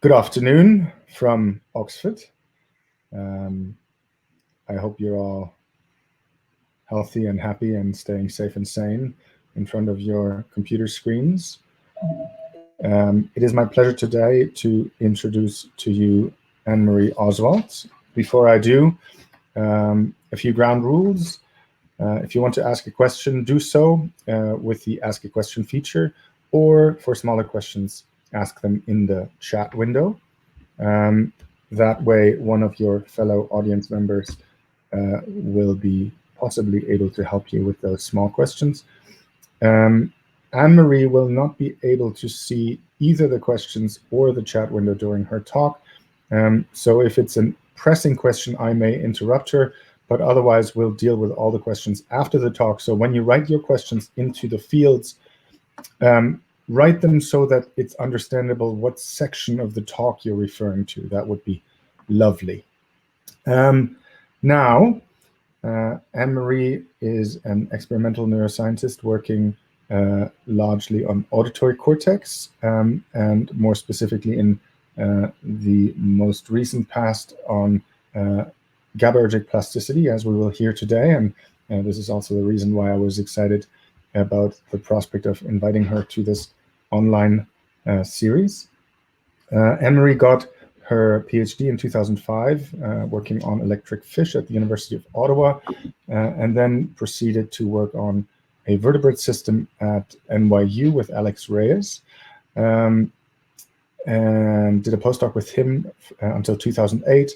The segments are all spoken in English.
Good afternoon from Oxford. I hope you're all healthy and happy and staying safe and sane in front of your computer screens. It is my pleasure today to introduce to you Anne-Marie Oswald. Before I do, a few ground rules. If you want to ask a question, do so with the Ask a Question feature, or for smaller questions, ask them in the chat window. That way, one of your fellow audience members will be possibly able to help you with those small questions. Anne-Marie will not be able to see either the questions or the chat window during her talk. So if it's a pressing question, I may interrupt her, but otherwise we'll deal with all the questions after the talk. So when you write your questions into the fields, write them so that it's understandable what section of the talk you're referring to. That would be lovely. Now, Anne-Marie is an experimental neuroscientist working largely on auditory cortex, and more specifically in the most recent past on GABAergic plasticity, as we will hear today. And this is also the reason why I was excited about the prospect of inviting her to this online series. Anne-Marie got her PhD in 2005, working on electric fish at the University of Ottawa, and then proceeded to work on a vertebrate system at NYU with Alex Reyes, and did a postdoc with him until 2008,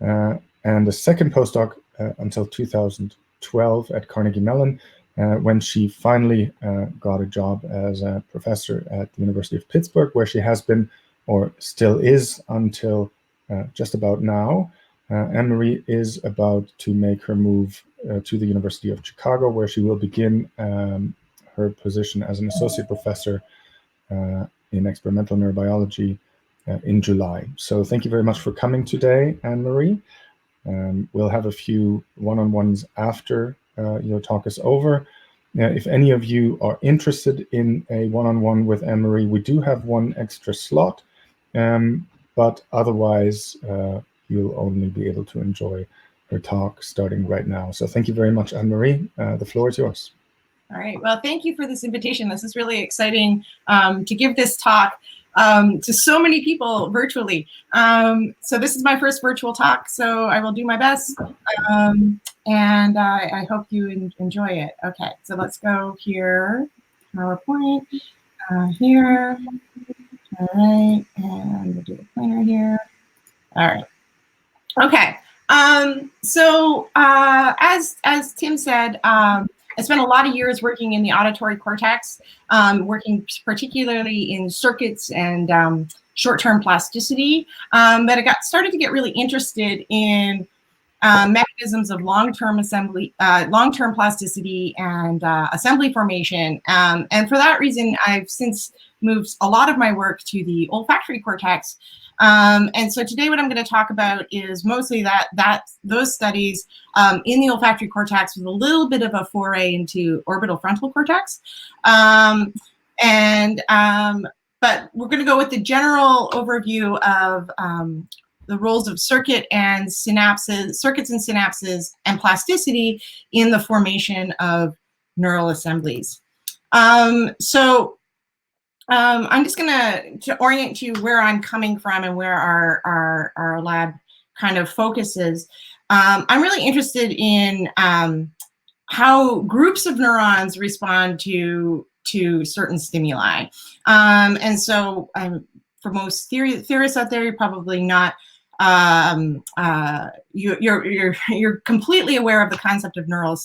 and a second postdoc until 2012 at Carnegie Mellon, when she finally got a job as a professor at the University of Pittsburgh, where she has been, or still is, until just about now. Anne-Marie is about to make her move to the University of Chicago, where she will begin her position as an associate professor in experimental neurobiology in July. So thank you very much for coming today, Anne-Marie. We'll have a few one-on-ones after your talk is over. If any of you are interested in a one-on-one with Anne-Marie, we do have one extra slot, but otherwise you'll only be able to enjoy her talk starting right now. So thank you very much, Anne-Marie. The floor is yours. All right. Well, thank you for this invitation. This is really exciting to give this talk to so many people virtually. So this is my first virtual talk, so I will do my best, and I hope you enjoy it. Okay, so let's go here, PowerPoint, here, all right, and we'll do the pointer here. All right, okay. So as Tim said, I spent a lot of years working in the auditory cortex, working particularly in circuits and short-term plasticity. But I started to get really interested in mechanisms of long-term plasticity and assembly formation. And for that reason, I've since moved a lot of my work to the olfactory cortex. And so today what I'm going to talk about is mostly those studies in the olfactory cortex with a little bit of a foray into orbital frontal cortex. But we're going to go with the general overview of the roles of circuits and synapses and plasticity in the formation of neural assemblies. I'm just going to orient you where I'm coming from and where our lab kind of focuses. I'm really interested in how groups of neurons respond to certain stimuli. And so for most theorists out there, you're probably not you're completely aware of the concept of neural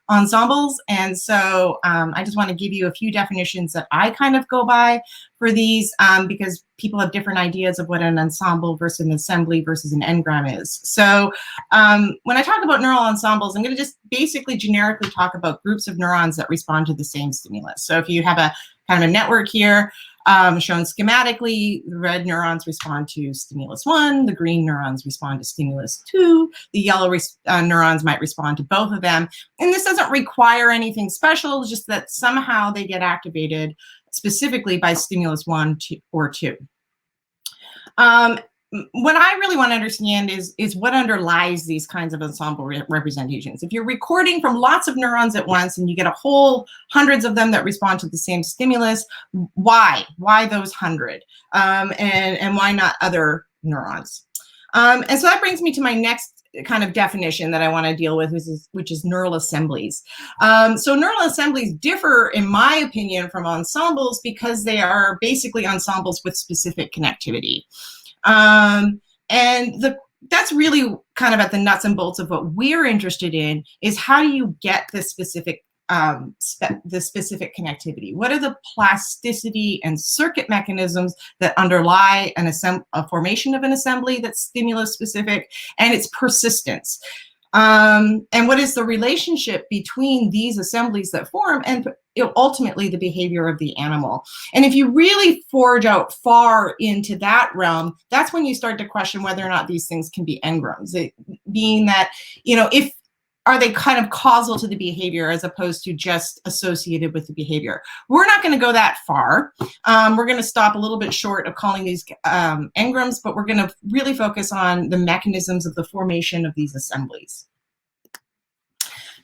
ensembles, and so I just want to give you a few definitions that I kind of go by for these, because people have different ideas of what an ensemble versus an assembly versus an engram is. So when I talk about neural ensembles, I'm going to just basically generically talk about groups of neurons that respond to the same stimulus. So if you have a kind of a network here, shown schematically, the red neurons respond to stimulus 1, the green neurons respond to stimulus 2, the yellow neurons might respond to both of them. And this doesn't require anything special, it's just that somehow they get activated specifically by stimulus 1 or 2. What I really want to understand is what underlies these kinds of ensemble representations. If you're recording from lots of neurons at once and you get a whole hundreds of them that respond to the same stimulus, why? Why those 100? And why not other neurons? And so that brings me to my next kind of definition that I want to deal with, which is neural assemblies. So neural assemblies differ, in my opinion, from ensembles because they are basically ensembles with specific connectivity. That's really kind of at the nuts and bolts of what we're interested in, is how do you get the specific connectivity? What are the plasticity and circuit mechanisms that underlie a formation of an assembly that's stimulus specific, and its persistence? And what is the relationship between these assemblies that form and ultimately the behavior of the animal? And if you really forge out far into that realm, that's when you start to question whether or not these things can be engrams, being that, are they kind of causal to the behavior as opposed to just associated with the behavior? We're not going to go that far. We're going to stop a little bit short of calling these engrams, but we're going to really focus on the mechanisms of the formation of these assemblies.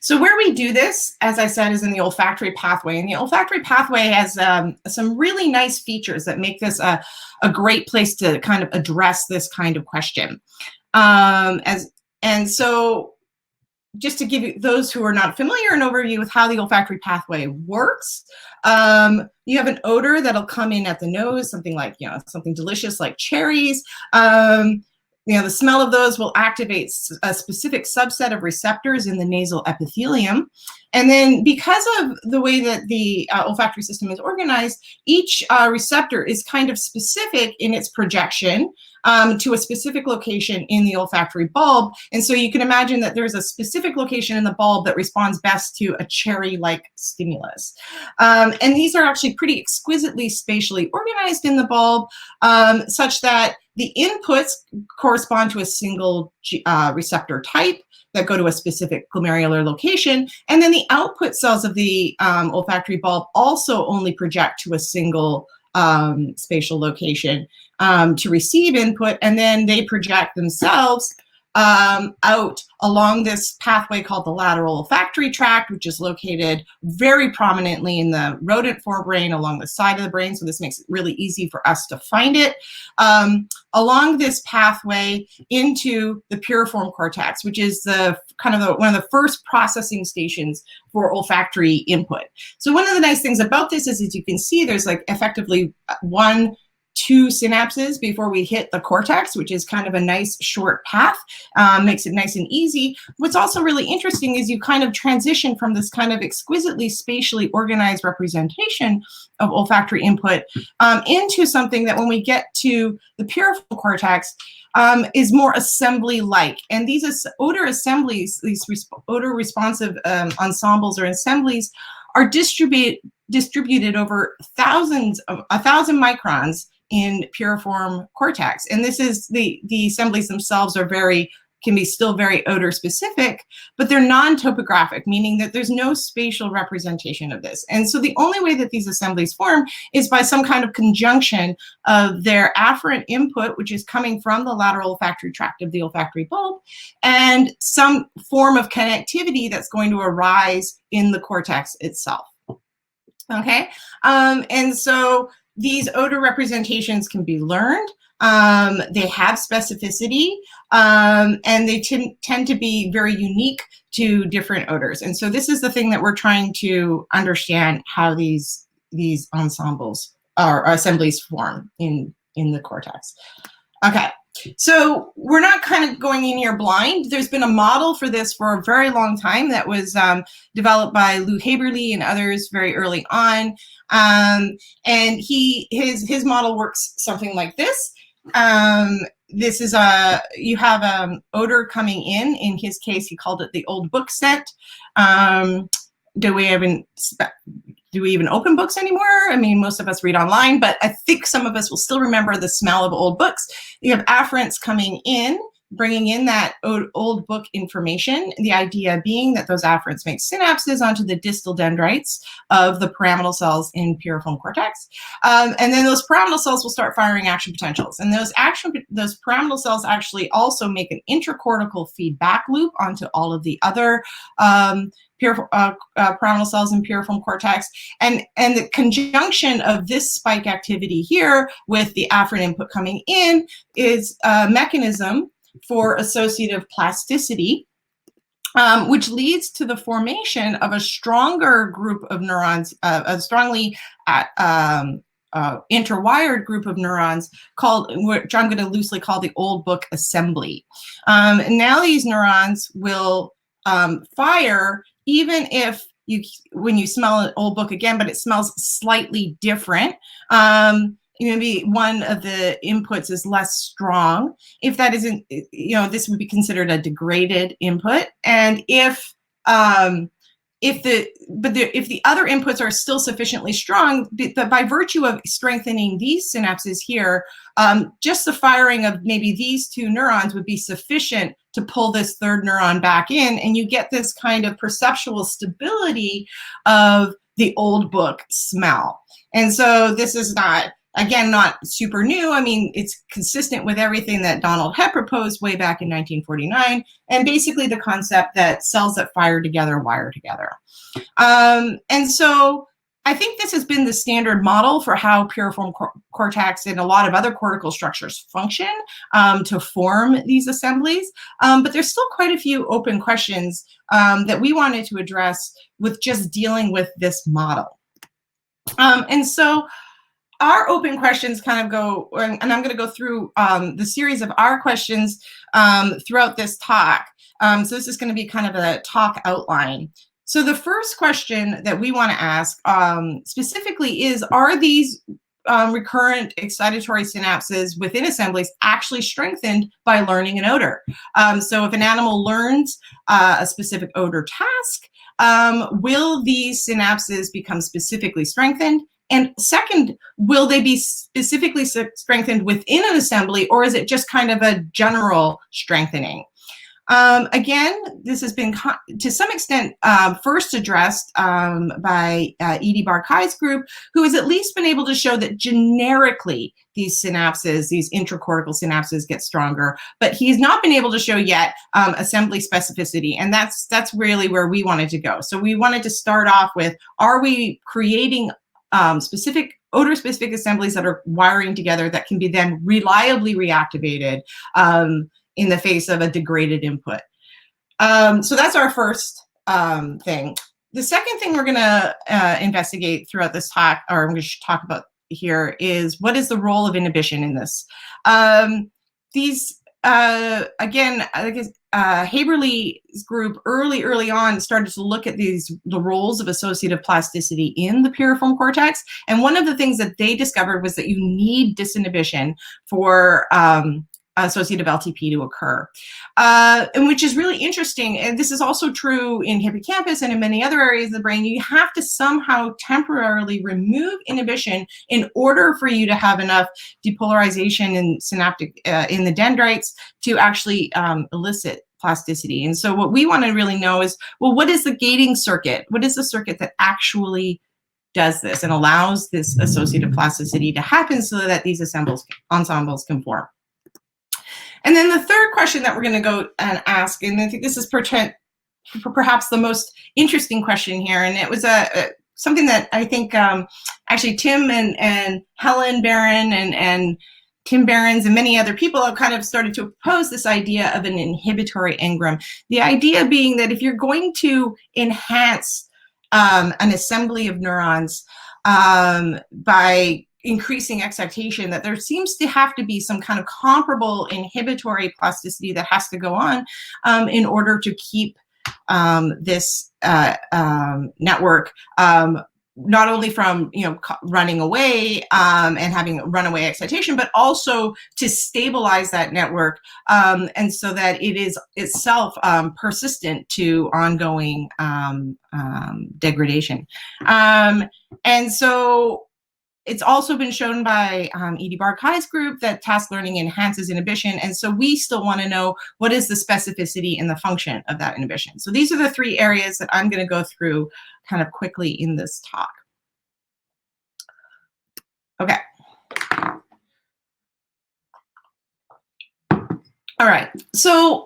So where we do this, as I said, is in the olfactory pathway. And the olfactory pathway has some really nice features that make this a great place to kind of address this kind of question. And so just to give you, those who are not familiar, an overview with how the olfactory pathway works. You have an odor that'll come in at the nose, something like, something delicious like cherries. The smell of those will activate a specific subset of receptors in the nasal epithelium. And then because of the way that the olfactory system is organized, each receptor is kind of specific in its projection to a specific location in the olfactory bulb. And so you can imagine that there's a specific location in the bulb that responds best to a cherry-like stimulus. And these are actually pretty exquisitely spatially organized in the bulb, such that the inputs correspond to a single receptor type that go to a specific glomerular location. And then the output cells of the olfactory bulb also only project to a single spatial location to receive input, and then they project themselves out along this pathway called the lateral olfactory tract, which is located very prominently in the rodent forebrain along the side of the brain. So this makes it really easy for us to find it. Along this pathway into the piriform cortex, which is the kind of one of the first processing stations for olfactory input. So one of the nice things about this is, as you can see, there's like effectively 2 synapses before we hit the cortex, which is kind of a nice short path, makes it nice and easy. What's also really interesting is you kind of transition from this kind of exquisitely spatially organized representation of olfactory input into something that when we get to the piriform cortex is more assembly-like. And these odor assemblies, these odor responsive ensembles or assemblies are distributed over 1,000 microns in piriform cortex. And this is the assemblies themselves are can be still very odor specific, but they're non-topographic, meaning that there's no spatial representation of this. And so the only way that these assemblies form is by some kind of conjunction of their afferent input, which is coming from the lateral olfactory tract of the olfactory bulb, and some form of connectivity that's going to arise in the cortex itself. Okay, and so these odor representations can be learned. They have specificity, and they tend to be very unique to different odors. And so this is the thing that we're trying to understand, how these ensembles or assemblies form in the cortex. Okay, so we're not kind of going in here blind. There's been a model for this for a very long time that was developed by Lou Haberle and others very early on. And his model works something like this. This is you have odor coming in his case, he called it the old book set. Do we even open books anymore? I mean, most of us read online, but I think some of us will still remember the smell of old books. You have afferents coming in bringing in that old book information, the idea being that those afferents make synapses onto the distal dendrites of the pyramidal cells in piriform cortex. And then those pyramidal cells will start firing action potentials. And those pyramidal cells actually also make an intracortical feedback loop onto all of the other pyramidal cells in piriform cortex, and the conjunction of this spike activity here with the afferent input coming in is a mechanism for associative plasticity, which leads to the formation of a stronger group of neurons, a strongly interwired group of neurons called, which I'm going to loosely call the old book assembly. And now these neurons will fire even if when you smell an old book again, but it smells slightly different. Maybe one of the inputs is less strong. If that isn't, this would be considered a degraded input. And if the other inputs are still sufficiently strong, by virtue of strengthening these synapses here, just the firing of maybe these two neurons would be sufficient to pull this third neuron back in, and you get this kind of perceptual stability of the old book smell. And so this is not, again, not super new. I mean, it's consistent with everything that Donald Hebb proposed way back in 1949, and basically the concept that cells that fire together wire together. And so I think this has been the standard model for how piriform cortex and a lot of other cortical structures function to form these assemblies. But there's still quite a few open questions that we wanted to address with just dealing with this model. And so our open questions kind of go, and I'm going to go through the series of our questions throughout this talk. So this is going to be kind of a talk outline. So the first question that we want to ask specifically is, are these recurrent excitatory synapses within assemblies actually strengthened by learning an odor? So if an animal learns a specific odor task, will these synapses become specifically strengthened? And second, will they be specifically strengthened within an assembly, or is it just kind of a general strengthening? Again, this has been to some extent first addressed by Edie Barkai's group, who has at least been able to show that generically these synapses, these intracortical synapses, get stronger, but he's not been able to show yet assembly specificity, and that's really where we wanted to go. So we wanted to start off with, are we creating specific odor-specific assemblies that are wiring together that can be then reliably reactivated in the face of a degraded input? So that's our first thing. The second thing we're going to investigate throughout this talk, or I'm going to talk about here, is what is the role of inhibition in this? Again, I guess Haberle's group early on started to look at the roles of associative plasticity in the piriform cortex, and one of the things that they discovered was that you need disinhibition for associative LTP to occur, and which is really interesting. And this is also true in hippocampus and in many other areas of the brain. You have to somehow temporarily remove inhibition in order for you to have enough depolarization in synaptic in the dendrites to actually elicit plasticity. And so what we want to really know is, well, what is the gating circuit? What is the circuit that actually does this and allows this associative plasticity to happen so that these ensembles can form? And then the third question that we're going to go and ask, and I think this is perhaps the most interesting question here, and it was something that I think actually Tim and Helen Barron and Tim Behrens and many other people have kind of started to propose this idea of an inhibitory engram. The idea being that if you're going to enhance an assembly of neurons by increasing excitation, that there seems to have to be some kind of comparable inhibitory plasticity that has to go on in order to keep this network not only from running away and having runaway excitation, but also to stabilize that network, and so that it is itself persistent to ongoing degradation. And so it's also been shown by Edie Barkai's group that task learning enhances inhibition. And so we still want to know what is the specificity and the function of that inhibition. So these are the 3 areas that I'm going to go through kind of quickly in this talk. Okay. All right. So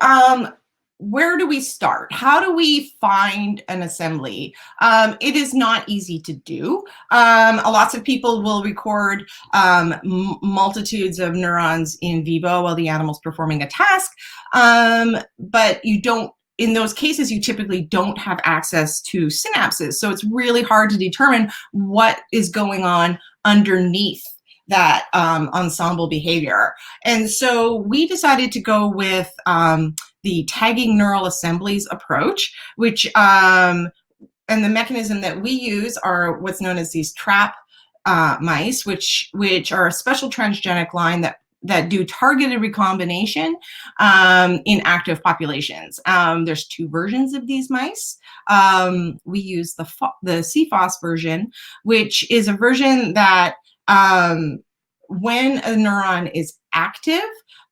where do we start? How do we find an assembly? It is not easy to do. Lots of people will record multitudes of neurons in vivo while the animal's performing a task, but you don't, in those cases, you typically don't have access to synapses. So it's really hard to determine what is going on underneath that ensemble behavior. And so we decided to go with the tagging neural assemblies approach, which, and the mechanism that we use are what's known as these trap mice, which are a special transgenic line that do targeted recombination in active populations. There's 2 versions of these mice. We use the CFOS version, which is a version that when a neuron is active,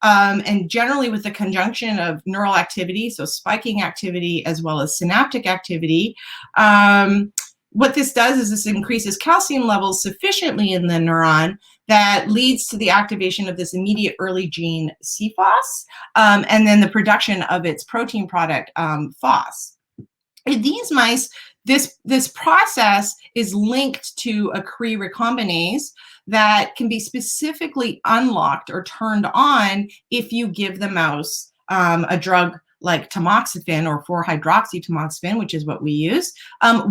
and generally with the conjunction of neural activity, so spiking activity as well as synaptic activity, what this does is this increases calcium levels sufficiently in the neuron that leads to the activation of this immediate early gene CFOS, and then the production of its protein product, FOS. In these mice, this process is linked to a Cre recombinase that can be specifically unlocked or turned on if you give the mouse a drug like tamoxifen or 4-hydroxytamoxifen, which is what we use,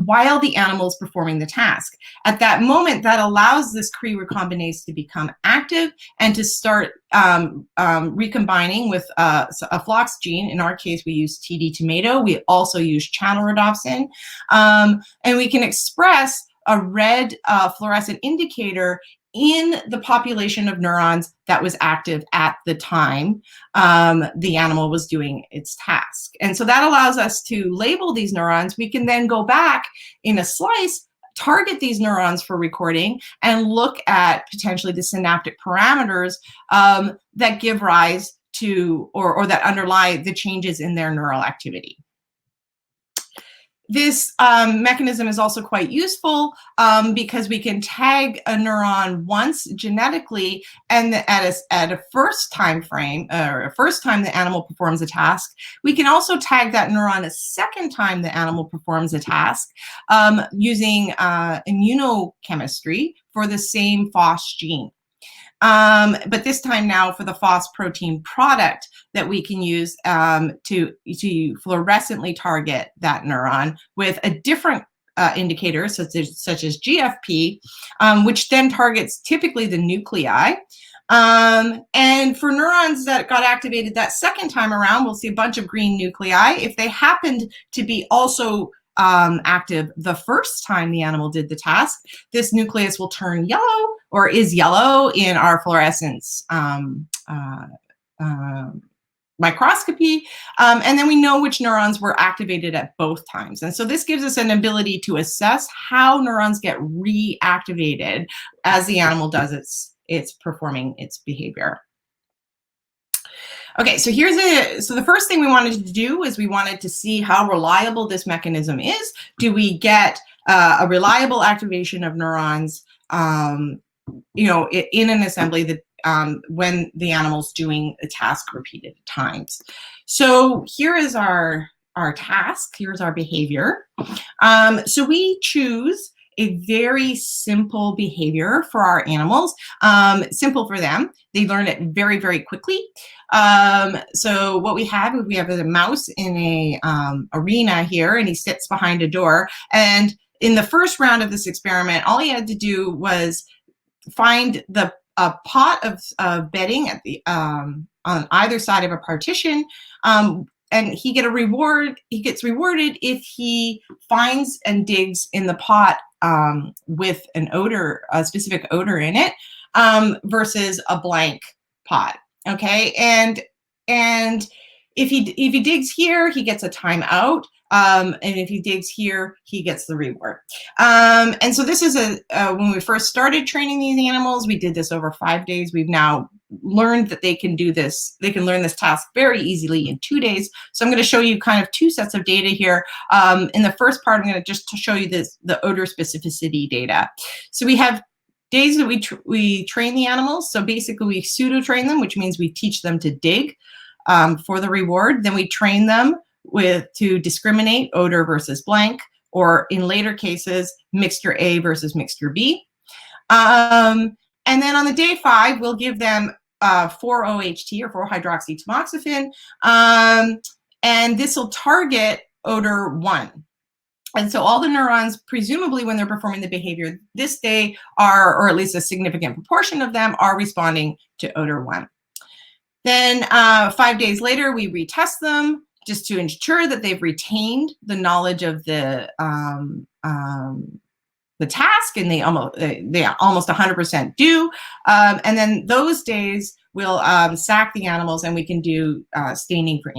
while the animal is performing the task. At that moment, that allows this Cre recombinase to become active and to start recombining with a flox gene. In our case, we use TD tomato. We also use channel rhodopsin. And we can express a red fluorescent indicator in the population of neurons that was active at the time the animal was doing its task. And so that allows us to label these neurons. We can then go back in a slice, target these neurons for recording, and look at potentially the synaptic parameters that give rise to or that underlie the changes in their neural activity. This mechanism is also quite useful because we can tag a neuron once genetically, and at a first time frame, or a first time the animal performs a task. We can also tag that neuron a second time the animal performs a task using immunochemistry for the same FOS gene. But this time now for the FOS protein product that we can use to fluorescently target that neuron with a different indicator, such as GFP, which then targets typically the nuclei. And for neurons that got activated that second time around, we'll see a bunch of green nuclei. If they happened to be also active the first time the animal did the task, this nucleus will turn yellow, or is yellow in our fluorescence microscopy, and then we know which neurons were activated at both times. And so this gives us an ability to assess how neurons get reactivated as the animal does it's performing its behavior. Okay, so so the first thing we wanted to do is we wanted to see how reliable this mechanism is. Do we get a reliable activation of neurons, in an assembly that when the animal's doing a task repeated times? So here is our task. Here's our behavior. So we choose a very simple behavior for our animals, simple for them. They learn it very, very quickly. So what we have a mouse in a arena here, and he sits behind a door. And in the first round of this experiment, all he had to do was find a pot of bedding at the on either side of a partition, and he gets rewarded if he finds and digs in the pot with an odor, a specific odor in it, versus a blank pot. Okay, and if he digs here, he gets a timeout. And if he digs here, he gets the reward. And so this is when we first started training these animals, we did this over 5 days. We've now learned that they can do this. They can learn this task very easily in 2 days. So I'm going to show you kind of 2 sets of data here. In the first part, I'm going to just show you the odor specificity data. So we have days that we train the animals. So basically we pseudo train them, which means we teach them to dig for the reward. Then we train them to discriminate odor versus blank, or in later cases, mixture A versus mixture B. And then on the day 5, we'll give them 4-OHT or 4-hydroxytamoxifen, and this will target odor 1. And so all the neurons, presumably when they're performing the behavior this day, or at least a significant proportion of them, are responding to odor 1. Then 5 days later, we retest them just to ensure that they've retained the knowledge of the task, and they almost 100% do. And then those days we'll sack the animals, and we can do staining for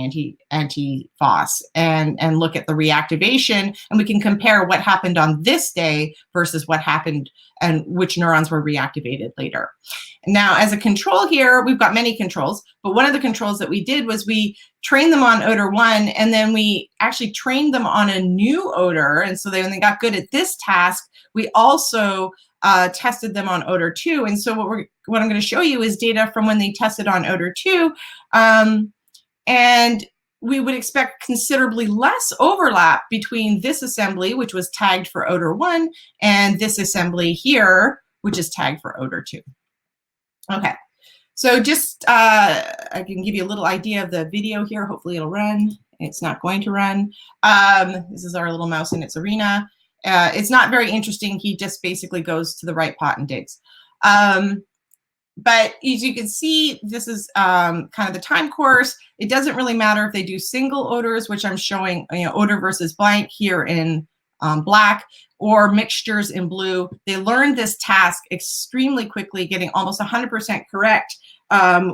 anti-phos and look at the reactivation, and we can compare what happened on this day versus what happened and which neurons were reactivated later. Now, as a control here, we've got many controls, but one of the controls that we did was we trained them on odor 1, and then we actually trained them on a new odor. And so when they got good at this task, we also tested them on odor 2. And so what I'm going to show you is data from when they tested on odor 2. And we would expect considerably less overlap between this assembly, which was tagged for odor 1, and this assembly here, which is tagged for odor 2. Okay, so just I can give you a little idea of the video here. Hopefully it'll run. It's not going to run. This is our little mouse in its arena. It's not very interesting. He just basically goes to the right pot and digs. But as you can see, this is kind of the time course. It doesn't really matter if they do single odors, which I'm showing, odor versus blank here in black, or mixtures in blue. They learned this task extremely quickly, getting almost 100% correct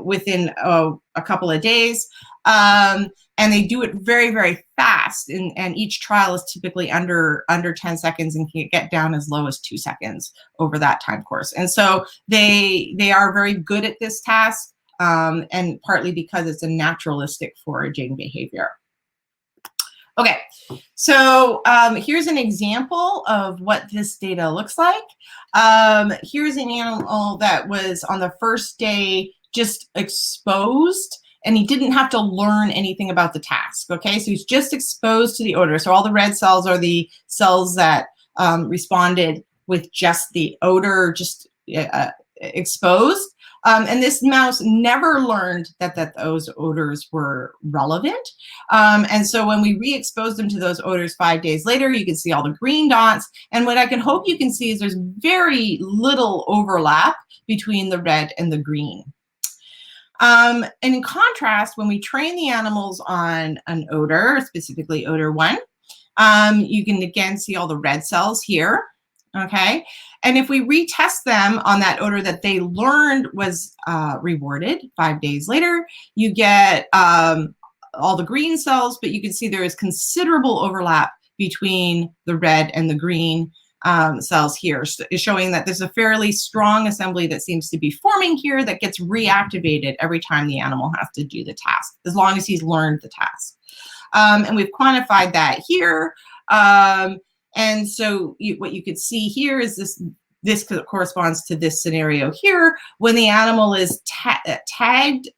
within a couple of days. And they do it very, very fast. And each trial is typically under 10 seconds and can get down as low as 2 seconds over that time course. And so they are very good at this task, and partly because it's a naturalistic foraging behavior. Okay, so here's an example of what this data looks like. Here's an animal that was on the first day just exposed, and he didn't have to learn anything about the task, okay? So he's just exposed to the odor. So all the red cells are the cells that responded with just the odor, just exposed. And this mouse never learned that those odors were relevant. And so when we re-exposed them to those odors 5 days later, you can see all the green dots. And what I can hope you can see is there's very little overlap between the red and the green. And in contrast, when we train the animals on an odor, specifically odor 1, you can again see all the red cells here, okay? And if we retest them on that odor that they learned was rewarded 5 days later, you get all the green cells, but you can see there is considerable overlap between the red and the green cells here, showing that there's a fairly strong assembly that seems to be forming here that gets reactivated every time the animal has to do the task, as long as he's learned the task. And we've quantified that here. And so what you could see here is this corresponds to this scenario here. When the animal is tagged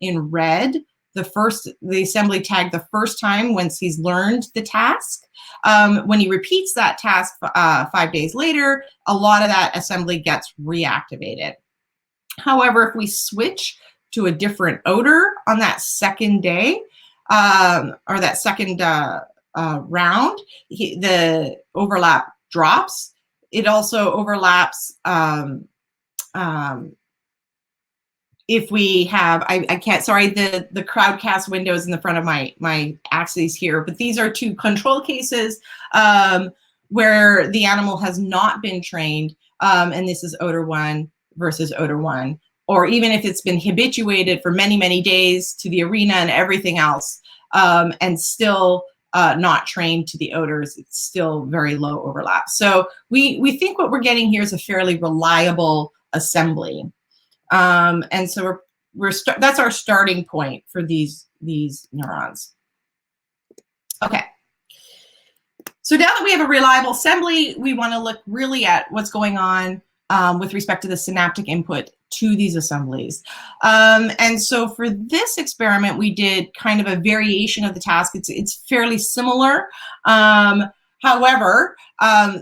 in red, the assembly tagged the first time once he's learned the task. When he repeats that task 5 days later, a lot of that assembly gets reactivated. However, if we switch to a different odor on that second day, or that second round, the overlap drops. It also overlaps if we have, I can't, sorry, the crowdcast window is in the front of my axes here, but these are 2 control cases where the animal has not been trained, and this is odor 1 versus odor 1, or even if it's been habituated for many, many days to the arena and everything else, and still not trained to the odors, it's still very low overlap. So we think what we're getting here is a fairly reliable assembly. And so that's our starting point for these neurons. Okay. So now that we have a reliable assembly, we want to look really at what's going on with respect to the synaptic input to these assemblies. And so for this experiment, we did kind of a variation of the task. It's fairly similar. However,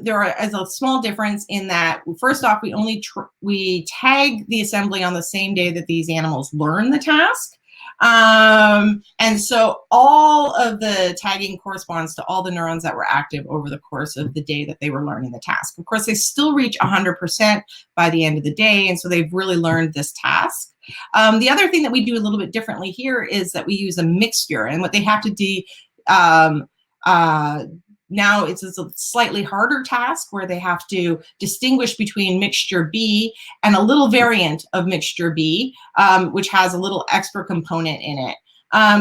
there is a small difference in that, first off, we tag the assembly on the same day that these animals learn the task. And so all of the tagging corresponds to all the neurons that were active over the course of the day that they were learning the task. Of course, they still reach 100% by the end of the day, and so they've really learned this task. The other thing that we do a little bit differently here is that we use a mixture, and what they have to do now it's a slightly harder task where they have to distinguish between mixture B and a little variant of mixture B, which has a little extra component in it.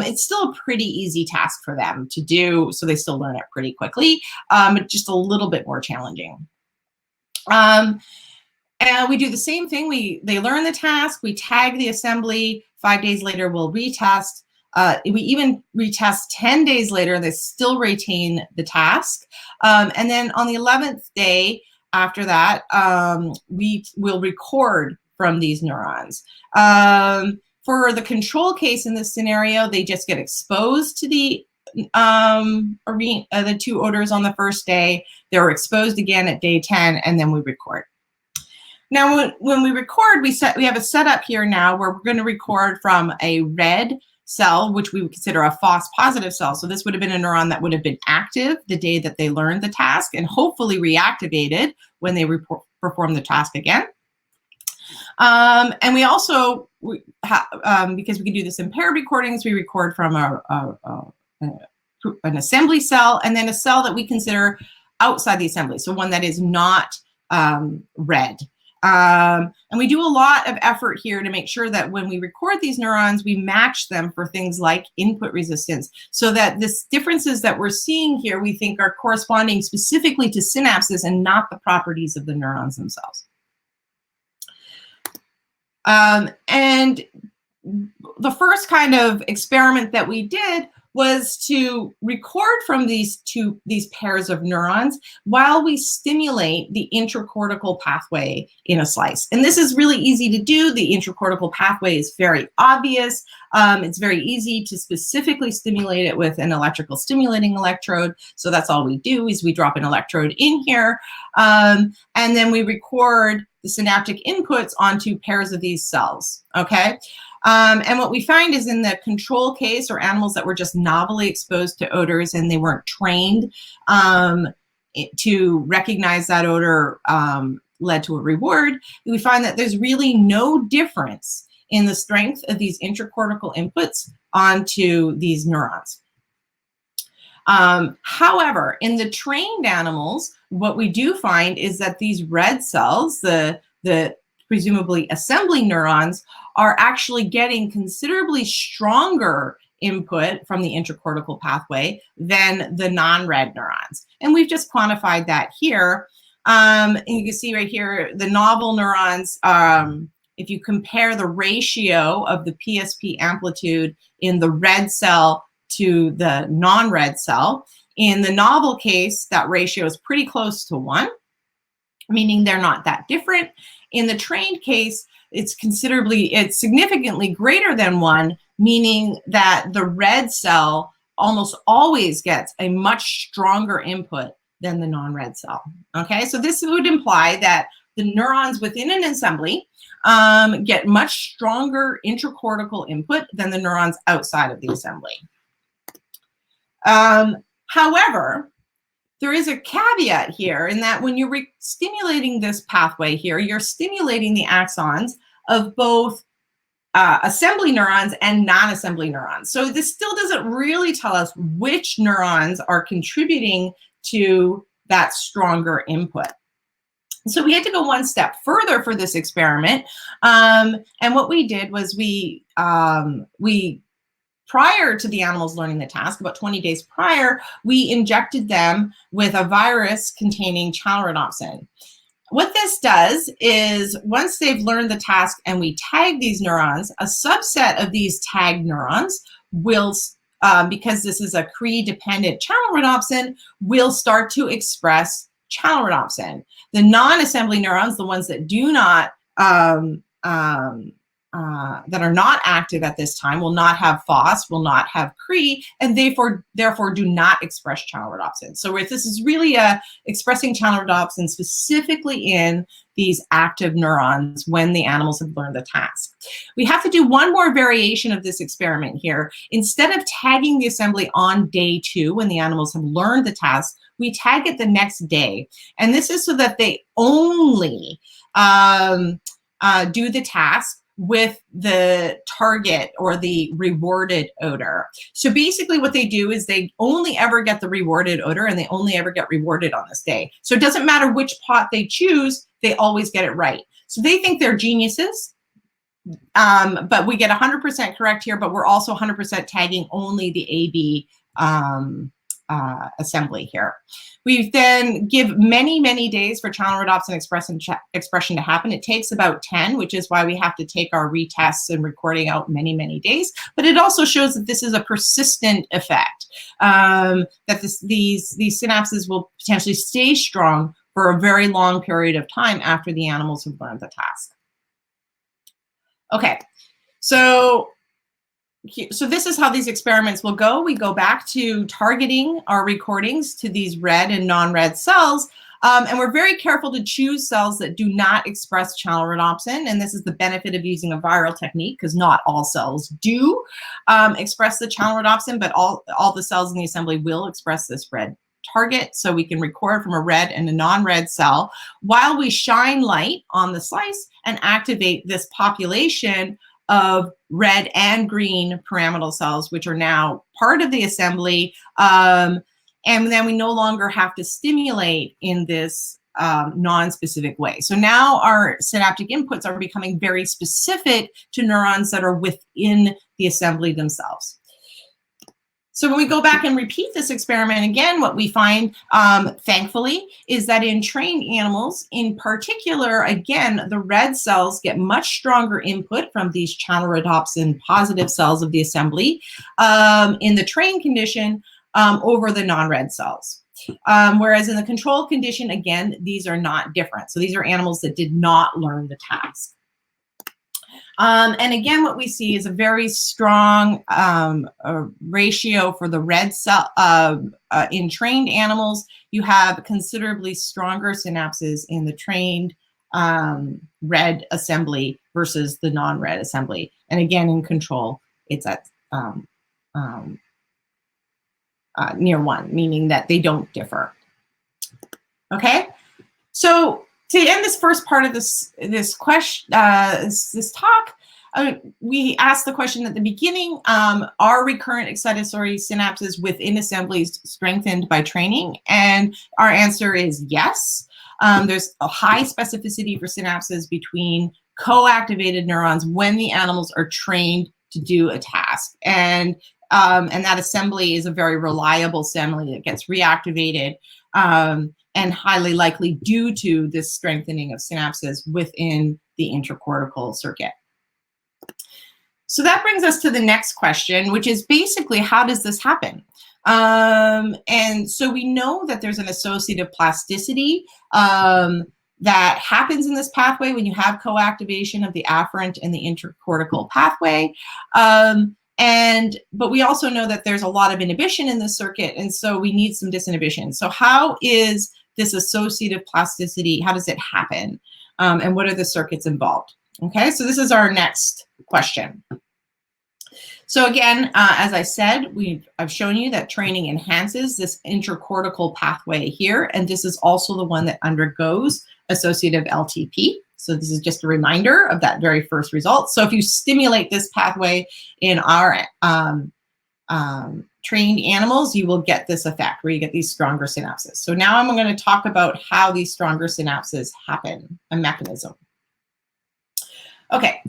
It's still a pretty easy task for them to do, so they still learn it pretty quickly, but just a little bit more challenging. And we do the same thing. They learn the task, we tag the assembly, 5 days later we'll retest. We even retest 10 days later, they still retain the task. And then on the 11th day after that, we will record from these neurons. For the control case in this scenario, they just get exposed to the two odors on the first day. They're exposed again at day 10, and then we record. Now, when we record, we have a setup here now where we're going to record from a red cell, which we would consider a false positive cell. So this would have been a neuron that would have been active the day that they learned the task and hopefully reactivated when they perform the task again. And we also, because we can do this in paired recordings, we record from an assembly cell and then a cell that we consider outside the assembly, so one that is not red. And we do a lot of effort here to make sure that when we record these neurons, we match them for things like input resistance, so that the differences that we're seeing here, we think are corresponding specifically to synapses and not the properties of the neurons themselves. And the first kind of experiment that we did was to record from these pairs of neurons while we stimulate the intracortical pathway in a slice. And this is really easy to do. The intracortical pathway is very obvious. It's very easy to specifically stimulate it with an electrical stimulating electrode. So that's all we do is we drop an electrode in here, and then we record the synaptic inputs onto pairs of these cells, okay? And what we find is in the control case, or animals that were just novelly exposed to odors and they weren't trained to recognize that odor led to a reward, we find that there's really no difference in the strength of these intracortical inputs onto these neurons. However, in the trained animals, what we do find is that these red cells, the presumably assembly neurons, are actually getting considerably stronger input from the intracortical pathway than the non-red neurons. And we've just quantified that here. And you can see right here, the novel neurons, if you compare the ratio of the PSP amplitude in the red cell to the non-red cell, in the novel case, that ratio is pretty close to 1, meaning they're not that different. In the trained case, it's significantly greater than 1, meaning that the red cell almost always gets a much stronger input than the non-red cell. Okay, so this would imply that the neurons within an assembly get much stronger intracortical input than the neurons outside of the assembly. However, there is a caveat here in that when you're stimulating this pathway here, you're stimulating the axons of both assembly neurons and non-assembly neurons. So this still doesn't really tell us which neurons are contributing to that stronger input. So we had to go one step further for this experiment. And what we did was we prior to the animals learning the task, about 20 days prior, we injected them with a virus containing channelrhodopsin. What this does is once they've learned the task and we tag these neurons, a subset of these tagged neurons will, because this is a Cre-dependent channelrhodopsin, will start to express channelrhodopsin. The non-assembly neurons, the ones that do not that are not active at this time, will not have FOS, will not have Cre, and therefore do not express channelrhodopsin. So this is really expressing channelrhodopsin specifically in these active neurons when the animals have learned the task. We have to do one more variation of this experiment here. Instead of tagging the assembly on day 2 when the animals have learned the task, we tag it the next day. And this is so that they only do the task with the target or the rewarded odor. So basically what they do is they only ever get the rewarded odor, and they only ever get rewarded on this day. So it doesn't matter which pot they choose, they always get it right. So they think they're geniuses, but we get 100% correct here, but we're also 100% tagging only the AB assembly here. We then give many, many days for channelrhodopsin expression to happen. It takes about 10, which is why we have to take our retests and recording out many, many days. But it also shows that this is a persistent effect, that these synapses will potentially stay strong for a very long period of time after the animals have learned the task. Okay, so this is how these experiments will go. We go back to targeting our recordings to these red and non-red cells, and we're very careful to choose cells that do not express channelrhodopsin, and this is the benefit of using a viral technique, because not all cells do express the channelrhodopsin, but all the cells in the assembly will express this red target, so we can record from a red and a non-red cell while we shine light on the slice and activate this population of red and green pyramidal cells, which are now part of the assembly. And then we no longer have to stimulate in this non-specific way. So now our synaptic inputs are becoming very specific to neurons that are within the assembly themselves. So when we go back and repeat this experiment again, what we find, thankfully, is that in trained animals, in particular, again, the red cells get much stronger input from these channelrhodopsin positive cells of the assembly in the trained condition over the non-red cells. Whereas in the control condition, again, these are not different. So these are animals that did not learn the task. And again, what we see is a very strong ratio for the red cell. In trained animals, you have considerably stronger synapses in the trained red assembly versus the non-red assembly. And again, in control, it's at near 1, meaning that they don't differ. Okay, so to end this first part of this talk, we asked the question at the beginning: are recurrent excitatory synapses within assemblies strengthened by training? And our answer is yes. There's a high specificity for synapses between co-activated neurons when the animals are trained to do a task, and that assembly is a very reliable assembly that gets reactivated. And highly likely due to this strengthening of synapses within the intracortical circuit. So that brings us to the next question, which is basically, how does this happen? And so we know that there's an associative plasticity that happens in this pathway when you have co-activation of the afferent and the intracortical pathway. But we also know that there's a lot of inhibition in the circuit, and so we need some disinhibition. So how is this associative plasticity, how does it happen? And what are the circuits involved? Okay, so this is our next question. So again, as I said, I've shown you that training enhances this intracortical pathway here, and this is also the one that undergoes associative LTP. So this is just a reminder of that very first result. So if you stimulate this pathway in our trained animals, you will get this effect where you get these stronger synapses. So now I'm going to talk about how these stronger synapses happen, a mechanism. Okay,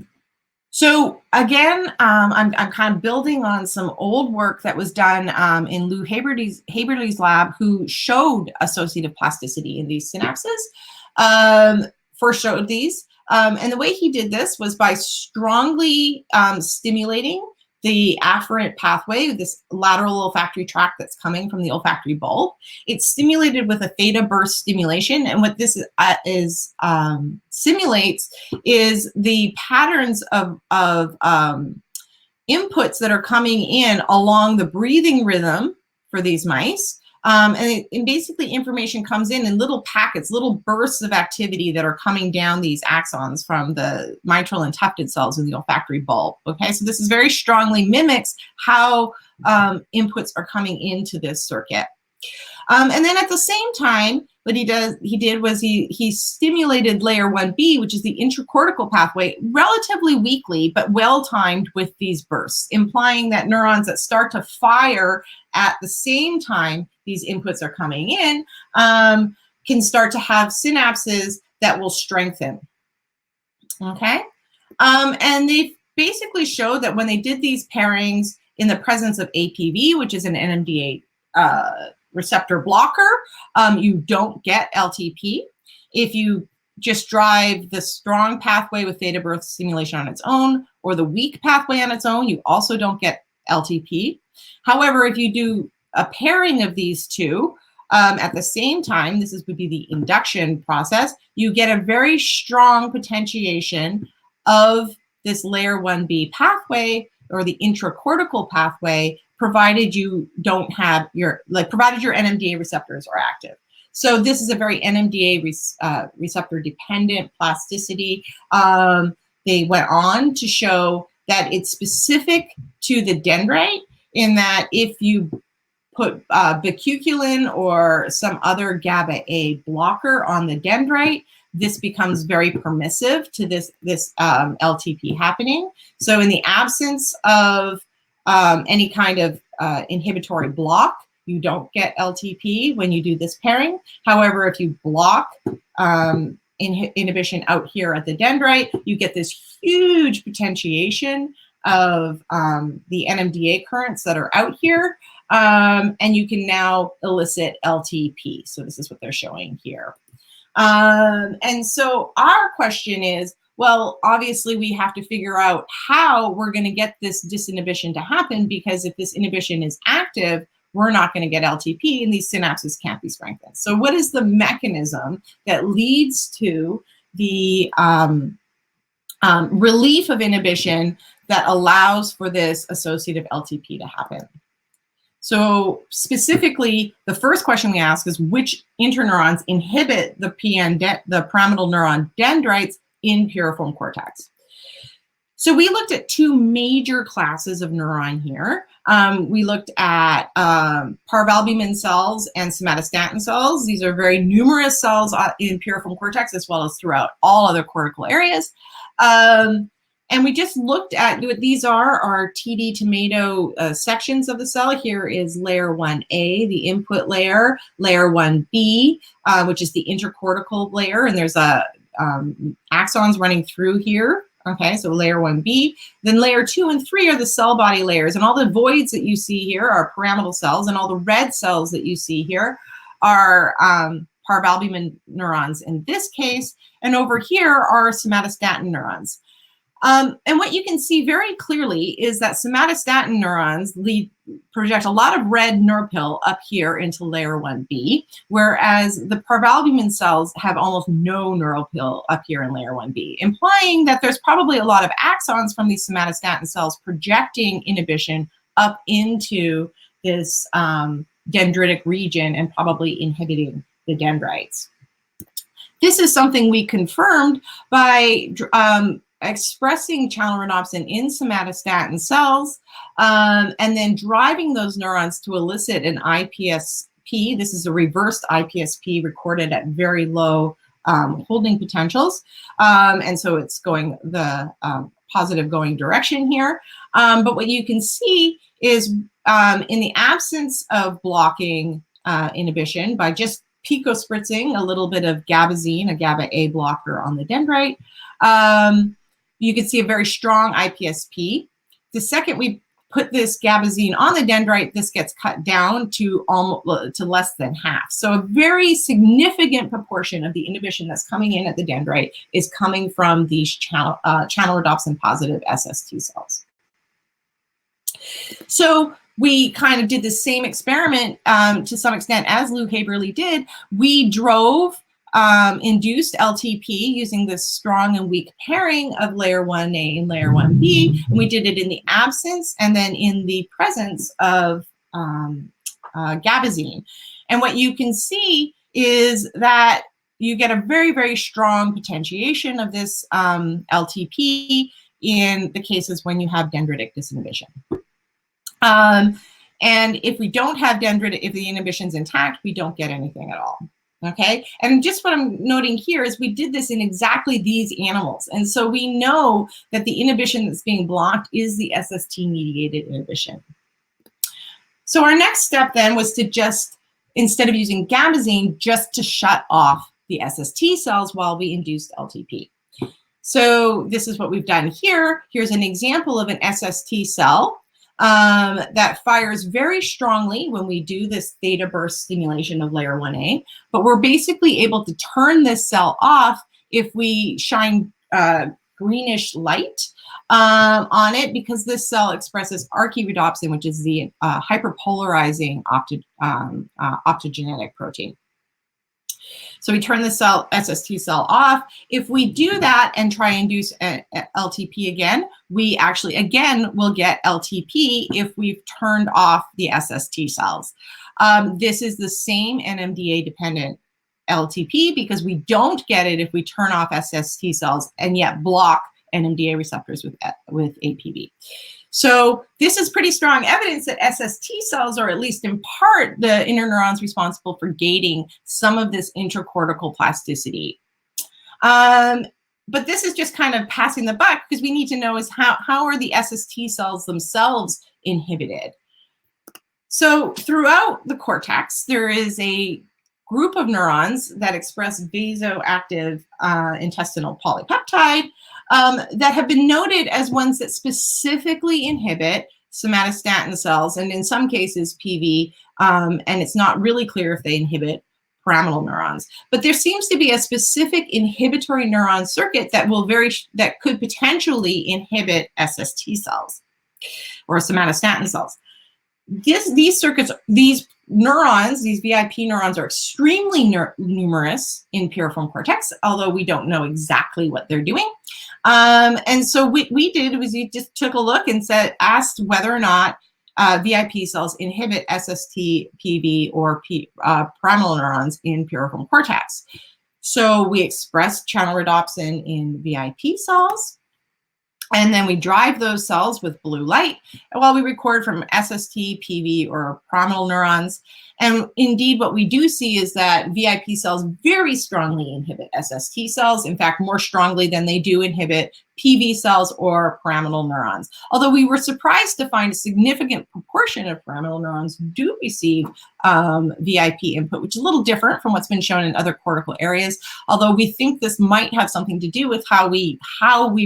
So again, I'm kind of building on some old work that was done in Lou Haberly's lab, who showed associative plasticity in these synapses. First showed these. And the way he did this was by strongly stimulating the afferent pathway, this lateral olfactory tract that's coming from the olfactory bulb. It's stimulated with a theta burst stimulation. And what this simulates is the patterns of inputs that are coming in along the breathing rhythm for these mice. And basically information comes in little packets, little bursts of activity that are coming down these axons from the mitral and tufted cells in the olfactory bulb. Okay, so this is very strongly mimics how inputs are coming into this circuit. And then at the same time, what he did was he stimulated layer 1B, which is the intracortical pathway, relatively weakly, but well-timed with these bursts, implying that neurons that start to fire at the same time these inputs are coming in can start to have synapses that will strengthen. Okay? And they basically showed that when they did these pairings in the presence of APV, which is an NMDA receptor blocker, you don't get LTP. If you just drive the strong pathway with theta burst stimulation on its own, or the weak pathway on its own, you also don't get LTP. However, if you do a pairing of these two at the same time, would be the induction process, you get a very strong potentiation of this layer 1B pathway, or the intracortical pathway, provided you don't have provided your NMDA receptors are active. So this is a very NMDA receptor dependent plasticity. They went on to show that it's specific to the dendrite, in that if you put bacuculin or some other GABA-A blocker on the dendrite, this becomes very permissive to this LTP happening. So in the absence of any kind of inhibitory block, you don't get LTP when you do this pairing. However, if you block inhibition out here at the dendrite, you get this huge potentiation of the NMDA currents that are out here, and you can now elicit LTP. So this is what they're showing here. And so our question is, well, obviously we have to figure out how we're going to get this disinhibition to happen, because if this inhibition is active, we're not going to get LTP and these synapses can't be strengthened. So what is the mechanism that leads to the relief of inhibition that allows for this associative LTP to happen? So specifically, the first question we ask is, which interneurons inhibit the pyramidal neuron dendrites in piriform cortex? So we looked at two major classes of neuron here. We looked at parvalbumin cells and somatostatin cells. These are very numerous cells in piriform cortex, as well as throughout all other cortical areas. And we just looked at what these are TD tomato sections of the cell. Here is layer 1A, the input layer, layer 1B, which is the intercortical layer, and there's axons running through here. Okay, so layer 1B. Then layer 2 and 3 are the cell body layers, and all the voids that you see here are pyramidal cells, and all the red cells that you see here are parvalbumin neurons in this case, and over here are somatostatin neurons. And what you can see very clearly is that somatostatin neurons project a lot of red neuropil up here into layer 1B, whereas the parvalbumin cells have almost no neuropil up here in layer 1B, implying that there's probably a lot of axons from these somatostatin cells projecting inhibition up into this dendritic region and probably inhibiting the dendrites. This is something we confirmed by expressing channelrhodopsin in somatostatin cells, and then driving those neurons to elicit an IPSP. This is a reversed IPSP recorded at very low holding potentials. And so it's going the positive going direction here. But what you can see is in the absence of blocking inhibition by just picospritzing a little bit of gabazine, a GABA-A blocker on the dendrite, you can see a very strong IPSP. The second we put this gabazine on the dendrite, this gets cut down to almost to less than half. So a very significant proportion of the inhibition that's coming in at the dendrite is coming from these channel rhodopsin positive SST cells. So we kind of did the same experiment to some extent as Lou Haberle did. We drove induced LTP using this strong and weak pairing of layer 1A and layer 1B. And we did it in the absence and then in the presence of gabazine. And what you can see is that you get a very, very strong potentiation of this LTP in the cases when you have dendritic disinhibition. And if we don't have dendritic, if the inhibition's intact, we don't get anything at all. Okay, and just what I'm noting here is we did this in exactly these animals. And so we know that the inhibition that's being blocked is the SST-mediated inhibition. So our next step then was to just, instead of using gabazine, just to shut off the SST cells while we induced LTP. So this is what we've done here. Here's an example of an SST cell that fires very strongly when we do this theta burst stimulation of layer 1A, but we're basically able to turn this cell off if we shine greenish light on it, because this cell expresses archirhodopsin, which is the hyperpolarizing optogenetic protein. So we turn the cell, SST cell off. If we do that and try and induce LTP again, we actually, again, will get LTP if we've turned off the SST cells. This is the same NMDA-dependent LTP because we don't get it if we turn off SST cells and yet block NMDA receptors with APV. So this is pretty strong evidence that SST cells are, at least in part, the interneurons responsible for gating some of this intracortical plasticity. But this is just kind of passing the buck, because we need to know is how are the SST cells themselves inhibited? So throughout the cortex, there is a group of neurons that express vasoactive intestinal polypeptide that have been noted as ones that specifically inhibit somatostatin cells, and in some cases PV, and it's not really clear if they inhibit pyramidal neurons. But there seems to be a specific inhibitory neuron circuit that that could potentially inhibit SST cells or somatostatin cells. These circuits, these neurons, these VIP neurons, are extremely numerous in piriform cortex, although we don't know exactly what they're doing. And so what we did was we just took a look and asked whether or not VIP cells inhibit SST PV or pyramidal neurons in piriform cortex. So we expressed channel rhodopsin in VIP cells, and then we drive those cells with blue light while we record from SST, PV, or pyramidal neurons. And indeed, what we do see is that VIP cells very strongly inhibit SST cells, in fact, more strongly than they do inhibit PV cells or pyramidal neurons. Although we were surprised to find a significant proportion of pyramidal neurons do receive VIP input, which is a little different from what's been shown in other cortical areas, although we think this might have something to do with how we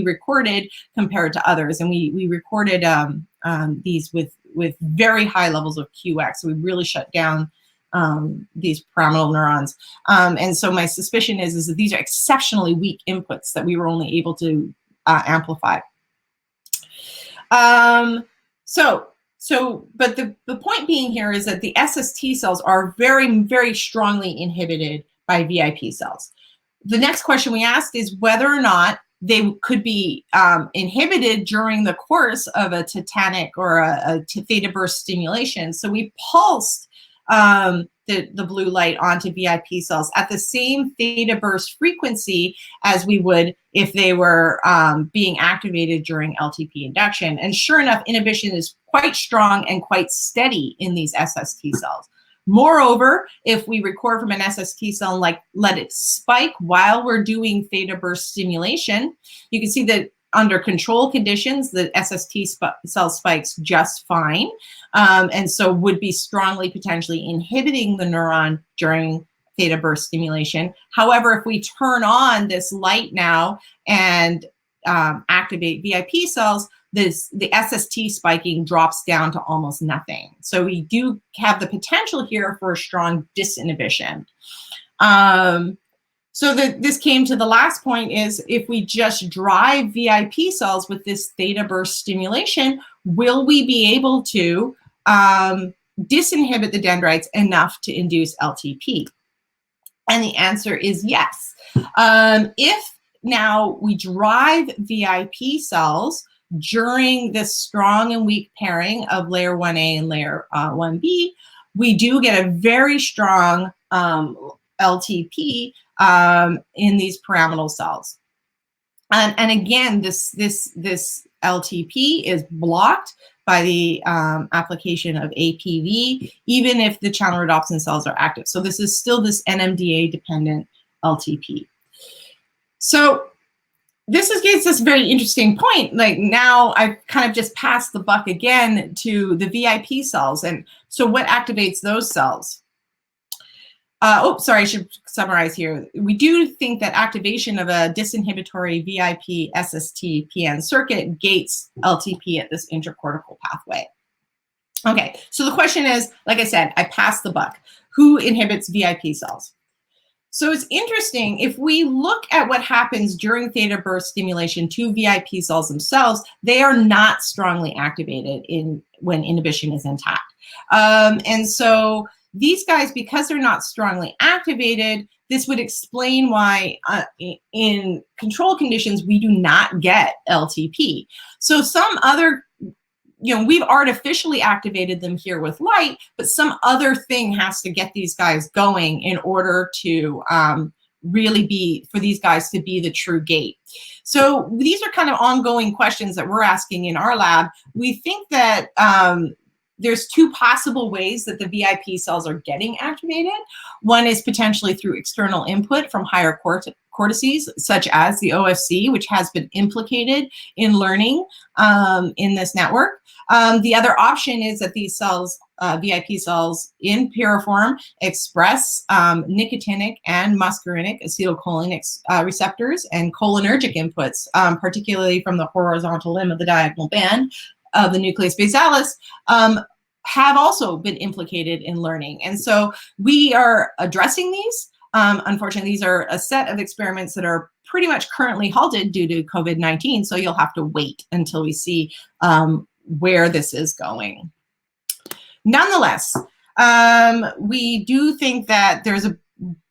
recorded compared to others. And we recorded these with very high levels of QX. So we really shut down these pyramidal neurons. And so my suspicion is that these are exceptionally weak inputs that we were only able to amplify. But the point being here is that the SST cells are very, very strongly inhibited by VIP cells. The next question we asked is whether or not they could be inhibited during the course of a tetanic or a theta burst stimulation. So we pulsed the blue light onto VIP cells at the same theta burst frequency as we would if they were being activated during LTP induction. And sure enough, inhibition is quite strong and quite steady in these SST cells. Moreover, if we record from an SST cell and let it spike while we're doing theta burst stimulation, you can see that under control conditions, the SST cell spikes just fine, and so would be strongly potentially inhibiting the neuron during theta burst stimulation. However, if we turn on this light now and activate VIP cells, the SST spiking drops down to almost nothing. So we do have the potential here for a strong disinhibition. So this came to the last point is if we just drive VIP cells with this theta burst stimulation, will we be able to disinhibit the dendrites enough to induce LTP? And the answer is yes. If now we drive VIP cells during this strong and weak pairing of layer 1A and layer 1B, we do get a very strong LTP in these pyramidal cells. And again, this LTP is blocked by the application of APV, even if the channel rhodopsin cells are active. So this is still this NMDA dependent LTP. So this gets us a very interesting point. Like now I've kind of just passed the buck again to the VIP cells. And so what activates those cells? Sorry, I should summarize here. We do think that activation of a disinhibitory VIP SST PN circuit gates LTP at this intracortical pathway. Okay, so the question is, like I said, I passed the buck. Who inhibits VIP cells? So it's interesting, if we look at what happens during theta burst stimulation to VIP cells themselves, they are not strongly activated when inhibition is intact. And so these guys, because they're not strongly activated, this would explain why in control conditions, we do not get LTP. So some other, we've artificially activated them here with light, but some other thing has to get these guys going in order to really for these guys to be the true gate. So these are kind of ongoing questions that we're asking in our lab. We think that there's two possible ways that the VIP cells are getting activated. One is potentially through external input from higher cortices, such as the OFC, which has been implicated in learning in this network. The other option is that these cells, VIP cells in piriform, express nicotinic and muscarinic acetylcholine receptors and cholinergic inputs, particularly from the horizontal limb of the diagonal band of the nucleus basalis, have also been implicated in learning. And so we are addressing these. Unfortunately, these are a set of experiments that are pretty much currently halted due to COVID-19. So you'll have to wait until we see where this is going. Nonetheless, we do think that there's a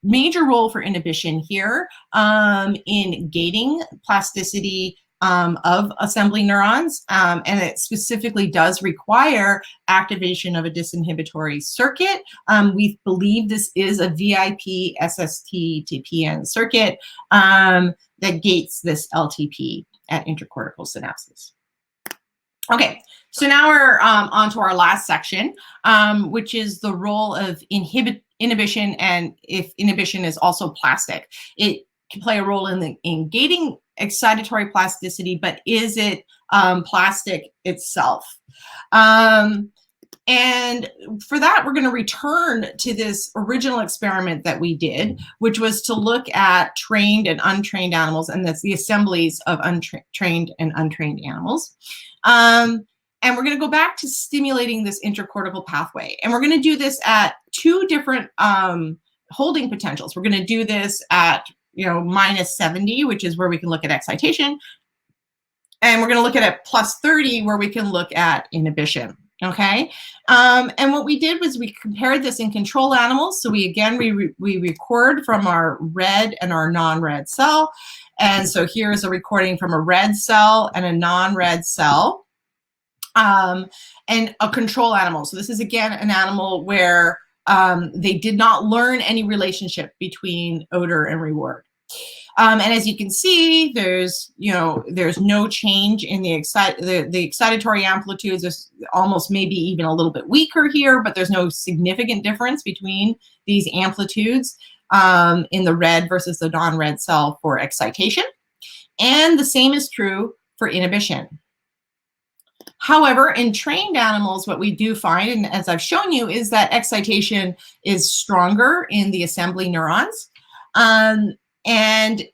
major role for inhibition here in gating plasticity of assembly neurons, and it specifically does require activation of a disinhibitory circuit. We believe this is a VIP SST PN circuit that gates this LTP at intracortical synapses. Okay, so now we're on to our last section, which is the role of inhibition, and if inhibition is also plastic. It can play a role in gating excitatory plasticity, but is it plastic itself? And for that, we're going to return to this original experiment that we did, which was to look at trained and untrained animals, and that's the assemblies of trained and untrained animals. And we're going to go back to stimulating this intracortical pathway. And we're going to do this at two different holding potentials. We're going to do this at -70, which is where we can look at excitation. And we're going to look at +30, where we can look at inhibition. Okay. And what we did was we compared this in control animals. So we record from our red and our non-red cell. And so here's a recording from a red cell and a non-red cell, and a control animal. So this is, again, an animal where they did not learn any relationship between odor and reward. And as you can see, there's no change in the excitatory amplitudes. There's almost maybe even a little bit weaker here, but there's no significant difference between these amplitudes in the red versus the non-red cell for excitation. And the same is true for inhibition. However, in trained animals, what we do find, and as I've shown you, is that excitation is stronger in the assembly neurons. And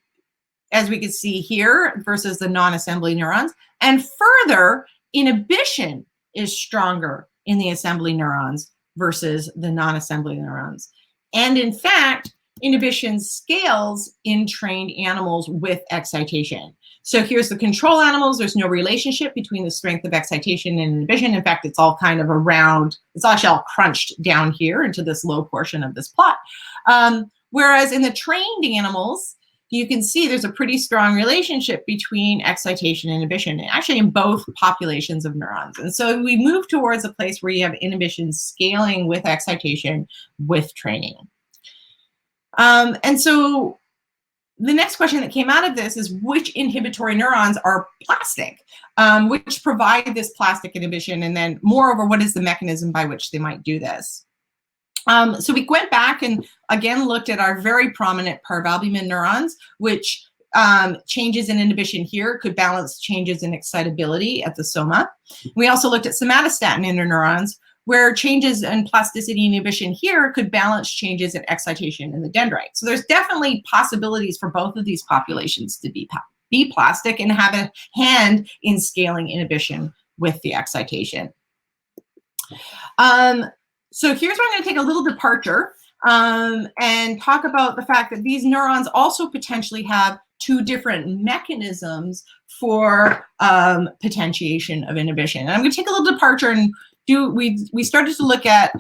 as we can see here, versus the non-assembly neurons. And further, inhibition is stronger in the assembly neurons versus the non-assembly neurons. And in fact, inhibition scales in trained animals with excitation. So here's the control animals. There's no relationship between the strength of excitation and inhibition. In fact, it's all kind of around, it's actually all crunched down here into this low portion of this plot. Whereas in the trained animals, you can see there's a pretty strong relationship between excitation and inhibition, actually in both populations of neurons. And so we move towards a place where you have inhibition scaling with excitation with training. And so the next question that came out of this is which inhibitory neurons are plastic, which provide this plastic inhibition, and then moreover, what is the mechanism by which they might do this? So we went back and again looked at our very prominent parvalbumin neurons, which changes in inhibition here could balance changes in excitability at the soma. We also looked at somatostatin interneurons, where changes in plasticity inhibition here could balance changes in excitation in the dendrites. So there's definitely possibilities for both of these populations to be plastic and have a hand in scaling inhibition with the excitation. So here's where I'm going to take a little departure and talk about the fact that these neurons also potentially have two different mechanisms for potentiation of inhibition. And I'm going to take a little departure and we started to look at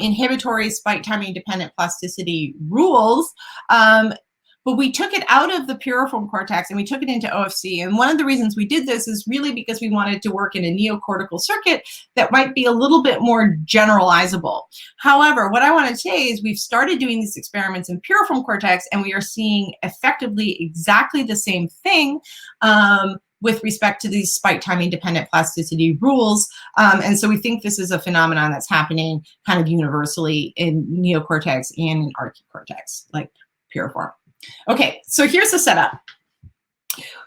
inhibitory spike timing dependent plasticity rules, but we took it out of the piriform cortex and we took it into OFC. And one of the reasons we did this is really because we wanted to work in a neocortical circuit that might be a little bit more generalizable. However, what I want to say is we've started doing these experiments in piriform cortex and we are seeing effectively exactly the same thing with respect to these spike timing dependent plasticity rules. And so we think this is a phenomenon that's happening kind of universally in neocortex and in archicortex, like piriform. Okay, so here's the setup.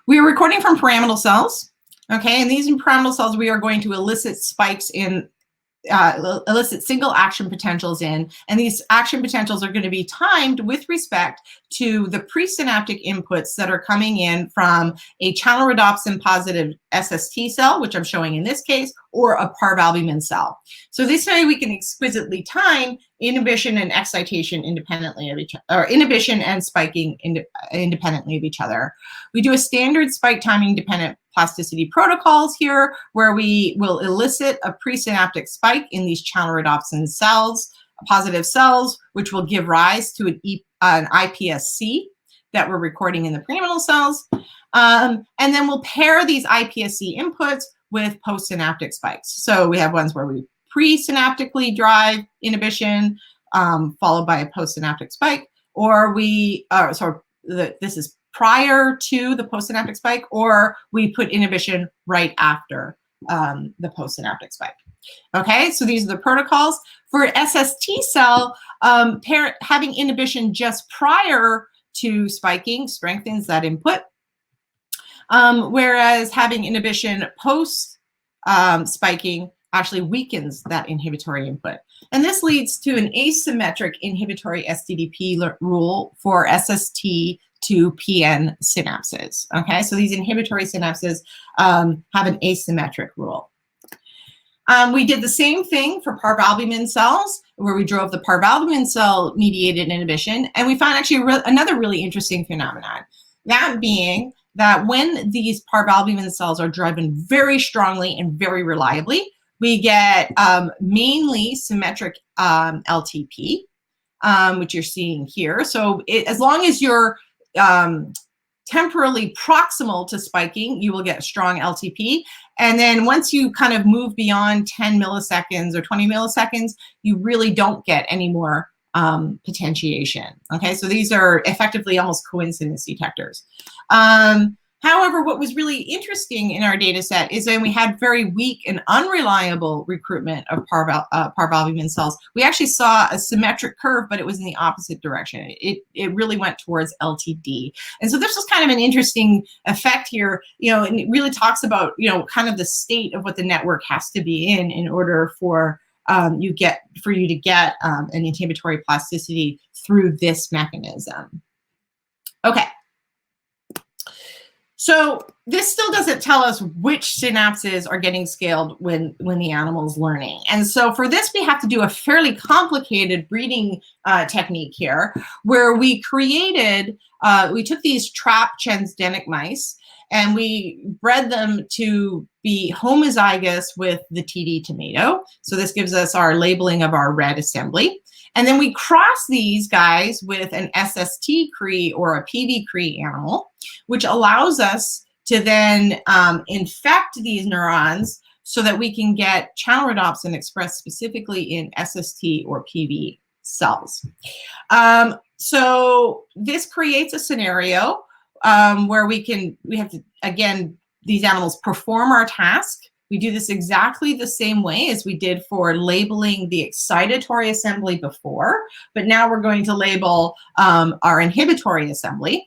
We are recording from pyramidal cells, okay? And these pyramidal cells, we are going to elicit spikes in, elicit single action potentials in, and these action potentials are going to be timed with respect to the presynaptic inputs that are coming in from a channel rhodopsin positive SST cell, which I'm showing in this case, or a parvalbumin cell. So this way we can exquisitely time inhibition and excitation independently of each other, or inhibition and spiking independently of each other. We do a standard spike timing dependent plasticity protocols here, where we will elicit a presynaptic spike in these channel rhodopsin cells, positive cells, which will give rise to an iPSC that we're recording in the pyramidal cells. And then we'll pair these iPSC inputs with postsynaptic spikes. So we have ones where we presynaptically drive inhibition, followed by a postsynaptic spike, or this is prior to the postsynaptic spike, or we put inhibition right after the postsynaptic spike. Okay, so these are the protocols. For SST cell, having inhibition just prior to spiking strengthens that input, whereas having inhibition post spiking actually weakens that inhibitory input. And this leads to an asymmetric inhibitory STDP rule for SST to PN synapses. Okay, so these inhibitory synapses have an asymmetric rule. We did the same thing for parvalbumin cells, where we drove the parvalbumin cell mediated inhibition, and we found actually another really interesting phenomenon. That being that when these parvalbumin cells are driven very strongly and very reliably, we get mainly symmetric LTP, which you're seeing here. So as long as you're temporally proximal to spiking, you will get strong LTP. And then once you kind of move beyond 10 milliseconds or 20 milliseconds, you really don't get any more potentiation. Okay, so these are effectively almost coincidence detectors. However, what was really interesting in our data set is when we had very weak and unreliable recruitment of parvalbumin cells, we actually saw a symmetric curve, but it was in the opposite direction. It really went towards LTD. And so this was kind of an interesting effect here, and it really talks about, kind of the state of what the network has to be in order for you to get an inhibitory plasticity through this mechanism. Okay. So this still doesn't tell us which synapses are getting scaled when the animal is learning. And so for this, we have to do a fairly complicated breeding technique here, where we created, we took these trap transgenic mice and we bred them to be homozygous with the TD tomato. So this gives us our labeling of our red assembly. And then we cross these guys with an SST Cree or a PV Cree animal, which allows us to then infect these neurons so that we can get channel rhodopsin expressed specifically in SST or PV cells. So this creates a scenario where we have to, again, these animals perform our task. We do this exactly the same way as we did for labeling the excitatory assembly before, but now we're going to label our inhibitory assembly.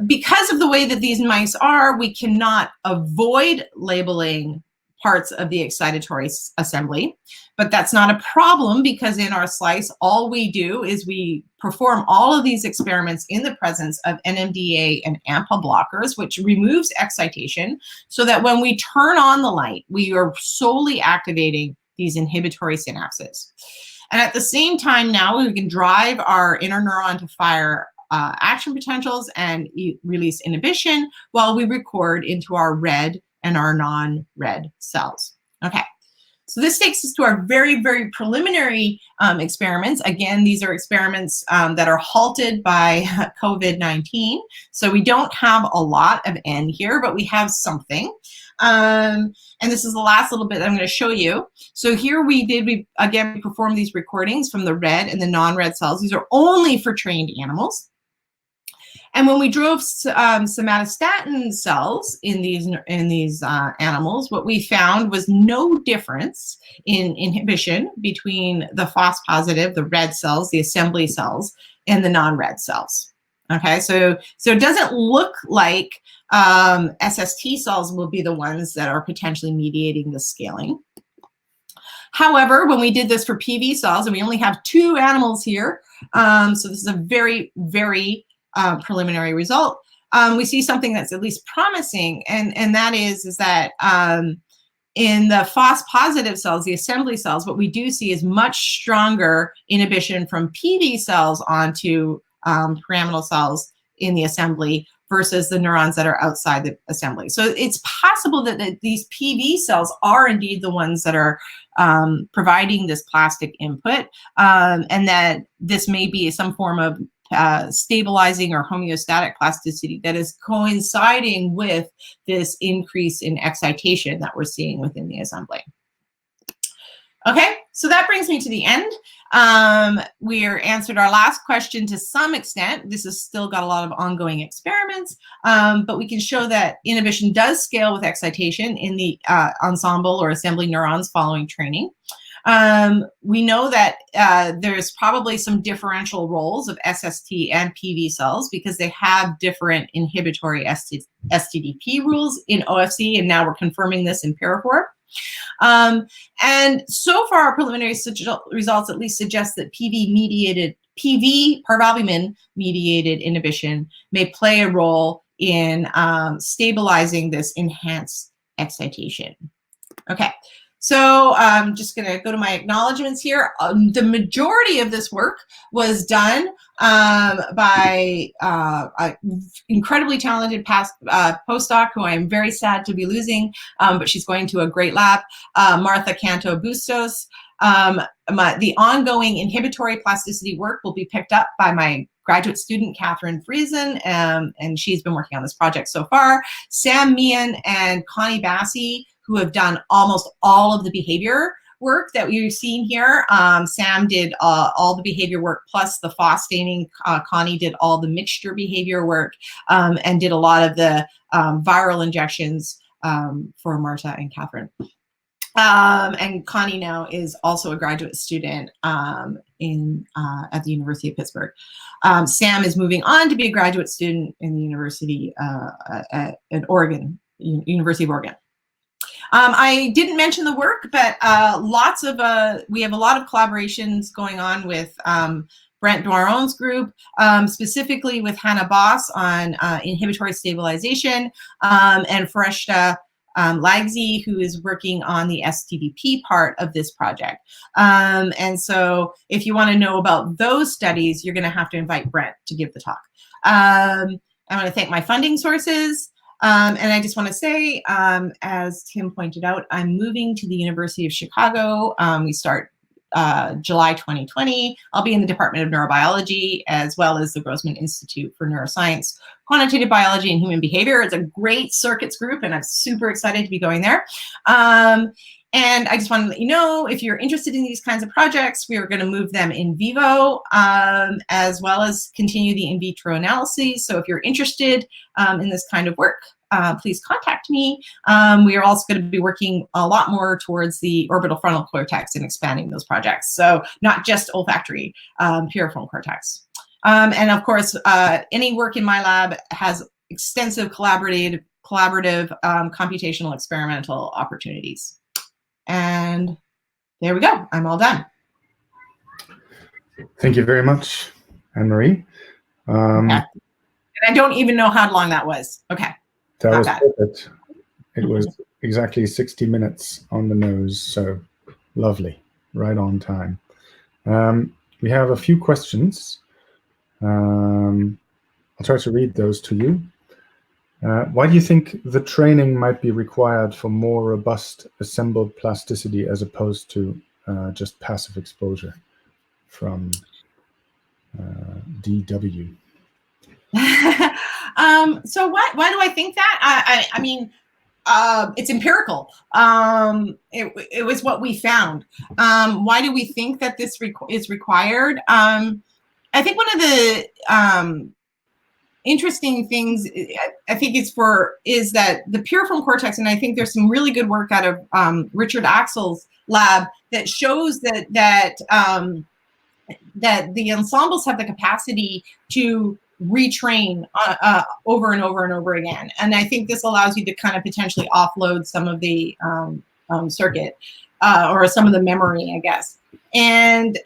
Because of the way that these mice are, we cannot avoid labeling parts of the excitatory assembly, but that's not a problem because in our slice, all we do is we perform all of these experiments in the presence of NMDA and AMPA blockers, which removes excitation, so that when we turn on the light, we are solely activating these inhibitory synapses. And at the same time now, we can drive our interneuron to fire action potentials and release inhibition while we record into our red and our non-red cells. Okay, so this takes us to our very, very preliminary experiments. Again, these are experiments that are halted by COVID-19. So we don't have a lot of N here, but we have something. And this is the last little bit I'm going to show you. So here we again performed these recordings from the red and the non-red cells. These are only for trained animals. And when we drove somatostatin cells in these animals, what we found was no difference in inhibition between the FOS-positive, the red cells, the assembly cells, and the non-red cells. Okay, so it doesn't look like SST cells will be the ones that are potentially mediating the scaling. However, when we did this for PV cells, and we only have 2 animals here, so this is a very, very preliminary result, we see something that's at least promising, and that is that in the FOS-positive cells, the assembly cells, what we do see is much stronger inhibition from PV cells onto pyramidal cells in the assembly versus the neurons that are outside the assembly. So it's possible that these PV cells are indeed the ones that are providing this plastic input, and that this may be some form of stabilizing or homeostatic plasticity that is coinciding with this increase in excitation that we're seeing within the assembly. Okay, so that brings me to the end. We're answered our last question to some extent. This has still got a lot of ongoing experiments, but we can show that inhibition does scale with excitation in the ensemble or assembly neurons following training. We know that there's probably some differential roles of SST and PV cells because they have different inhibitory STDP rules in OFC, and now we're confirming this in piriform. And so far, our preliminary results at least suggest that parvalbumin-mediated inhibition may play a role in stabilizing this enhanced excitation. Okay. So I'm just going to go to my acknowledgements here. The majority of this work was done by an incredibly talented postdoc who I am very sad to be losing, but she's going to a great lab, Martha Canto Bustos. The ongoing inhibitory plasticity work will be picked up by my graduate student, Catherine Friesen, and she's been working on this project so far. Sam Meehan and Connie Bassi, who have done almost all of the behavior work that we've seen here. Sam did all the behavior work plus the FOS staining. Connie did all the mixture behavior work and did a lot of the viral injections for Marta and Catherine. And Connie now is also a graduate student at the University of Pittsburgh. Sam is moving on to be a graduate student in the University at Oregon, University of Oregon. I didn't mention the work, but we have a lot of collaborations going on with Brent Doiron's group, specifically with Hannah Boss on inhibitory stabilization, and Fareshta Lagzi, who is working on the STDP part of this project. And so if you want to know about those studies, you're going to have to invite Brent to give the talk. I want to thank my funding sources. And I just want to say, as Tim pointed out, I'm moving to the University of Chicago. We start July 2020. I'll be in the Department of Neurobiology, as well as the Grossman Institute for Neuroscience, Quantitative Biology, and Human Behavior. It's a great circuits group, and I'm super excited to be going there. And I just want to let you know, if you're interested in these kinds of projects, we are going to move them in vivo, as well as continue the in vitro analyses. So if you're interested in this kind of work, please contact me. We are also going to be working a lot more towards the orbital frontal cortex and expanding those projects. So not just olfactory, piriform cortex. And of course, any work in my lab has extensive collaborative computational experimental opportunities. And there we go. I'm all done. Thank you very much, Anne-Marie. Okay. And I don't even know how long that was. Okay. That was perfect. It was exactly 60 minutes on the nose, so lovely, right on time. We have a few questions. I'll try to read those to you. Why do you think the training might be required for more robust assembled plasticity as opposed to just passive exposure? From DW. So why do I think that? I mean, it's empirical. It was what we found. Why do we think that this is required? I think one of the interesting things I think is that the piriform cortex, and I think there's some really good work out of Richard Axel's lab that shows that the ensembles have the capacity to retrain over and over and over again. And I think this allows you to kind of potentially offload some of the circuit or some of the memory, I guess. And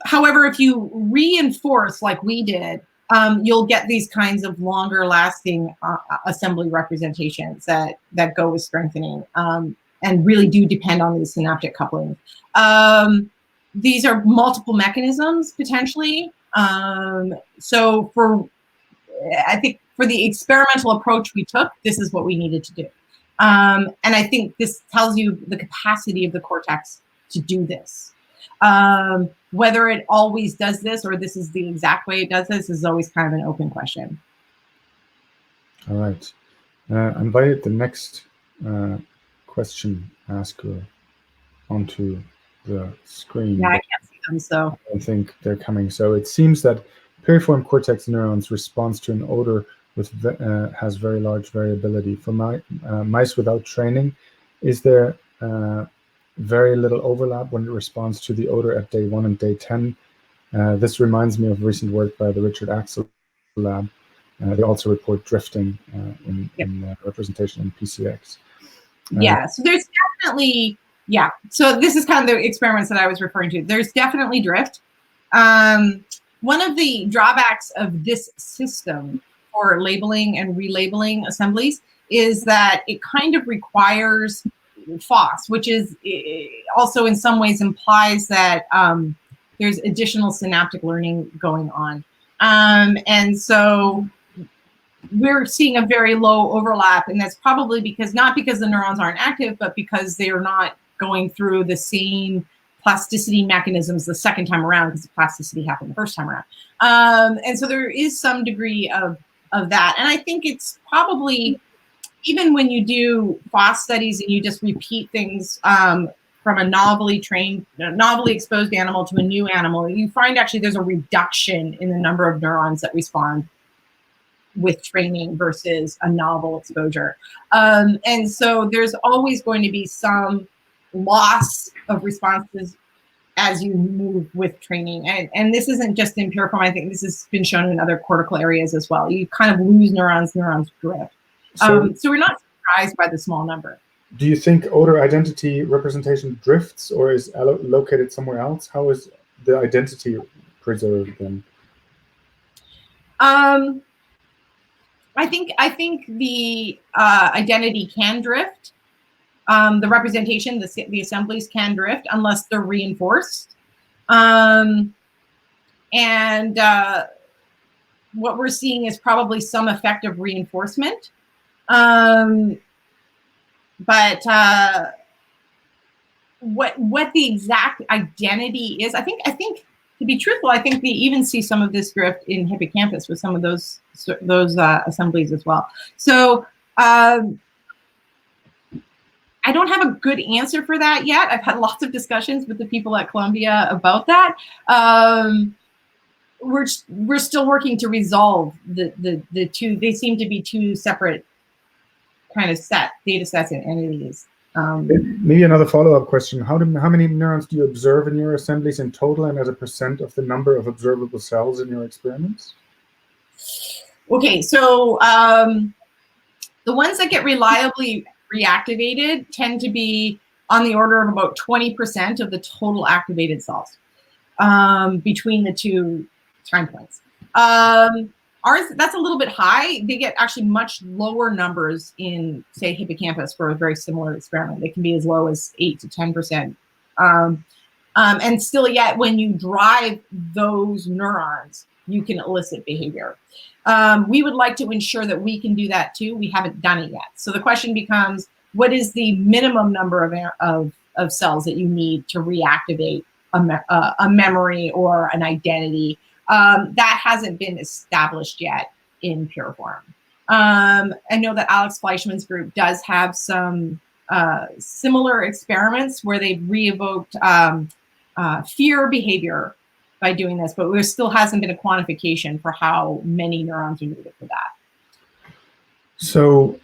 however, if you reinforce like we did, you'll get these kinds of longer lasting assembly representations that go with strengthening and really do depend on these synaptic couplings. These are multiple mechanisms potentially. So I think for the experimental approach we took, this is what we needed to do. And I think this tells you the capacity of the cortex to do this. Whether it always does this or this is the exact way it does this is always kind of an open question. All right. I invited the next question asker onto the screen. Yeah, I can't see them, so. I think they're coming. So it seems that piriform cortex neurons response to an odor has very large variability. For mice without training, is there very little overlap when it responds to the odor at day 1 and day 10? This reminds me of recent work by the Richard Axel lab. They also report drifting in representation in PCX. Yeah, so there's definitely, yeah. So this is kind of the experiments that I was referring to. There's definitely drift. One of the drawbacks of this system for labeling and relabeling assemblies is that it kind of requires FOSS, which is also in some ways implies that there's additional synaptic learning going on. And so we're seeing a very low overlap, and that's probably because, not because the neurons aren't active, but because they're not going through the same plasticity mechanisms the second time around, because the plasticity happened the first time around. And so there is some degree of that. And I think it's probably, even when you do FOSS studies and you just repeat things from a novelly exposed animal to a new animal, you find actually there's a reduction in the number of neurons that respond with training versus a novel exposure. And so there's always going to be some loss of responses as you move with training. And this isn't just in piriform. I think this has been shown in other cortical areas as well. You kind of lose neurons drift. So we're not surprised by the small number. Do you think odor identity representation drifts or is located somewhere else? How is the identity preserve them? I think the identity can drift. The representation, the assemblies can drift unless they're reinforced. And what we're seeing is probably some effect of reinforcement. But what the exact identity is, I think to be truthful, I think we even see some of this drift in hippocampus with some of those assemblies as well. So I don't have a good answer for that yet. I've had lots of discussions with the people at Columbia about that. We're still working to resolve the two. They seem to be two separate kind of data sets and entities. Maybe another follow-up question. How many neurons do you observe in your assemblies in total and as a % of the number of observable cells in your experiments? Okay, so the ones that get reliably reactivated tend to be on the order of about 20% of the total activated cells between the two time points. Ours, that's a little bit high. They get actually much lower numbers in, say, hippocampus for a very similar experiment. They can be as low as 8 to 10%. And still yet, when you drive those neurons, you can elicit behavior. We would like to ensure that we can do that too. We haven't done it yet. So the question becomes, what is the minimum number of cells that you need to reactivate a memory or an identity? That hasn't been established yet in piriform. I know that Alex Fleischman's group does have some similar experiments where they've re-evoked fear behavior by doing this, but there still hasn't been a quantification for how many neurons are needed for that. So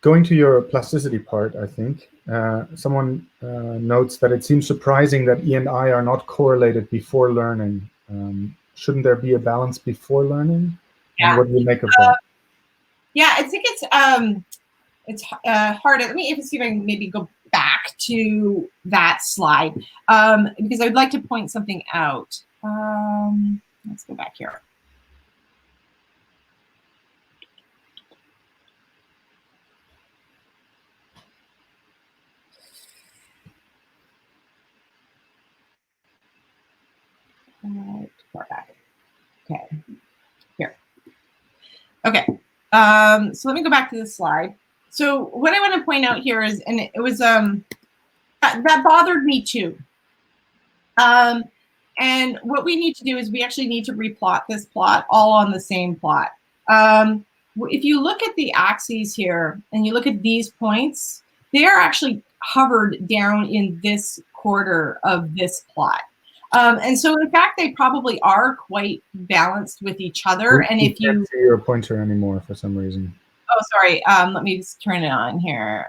going to your plasticity part, I think, someone notes that it seems surprising that E and I are not correlated before learning. Shouldn't there be a balance before learning? Yeah. And what do you make of that? Yeah, I think it's hard. Let me see if I can maybe go back to that slide because I would like to point something out. Let's go back here. Far back. Okay, here. Okay, so let me go back to this slide. So what I want to point out here is, and it was that bothered me too. And what we need to do is we actually need to replot this plot all on the same plot. If you look at the axes here and you look at these points, they are actually hovered down in this quarter of this plot. And so in fact, they probably are quite balanced with each other. And if you can't see your pointer anymore for some reason. Oh, sorry. Let me just turn it on here.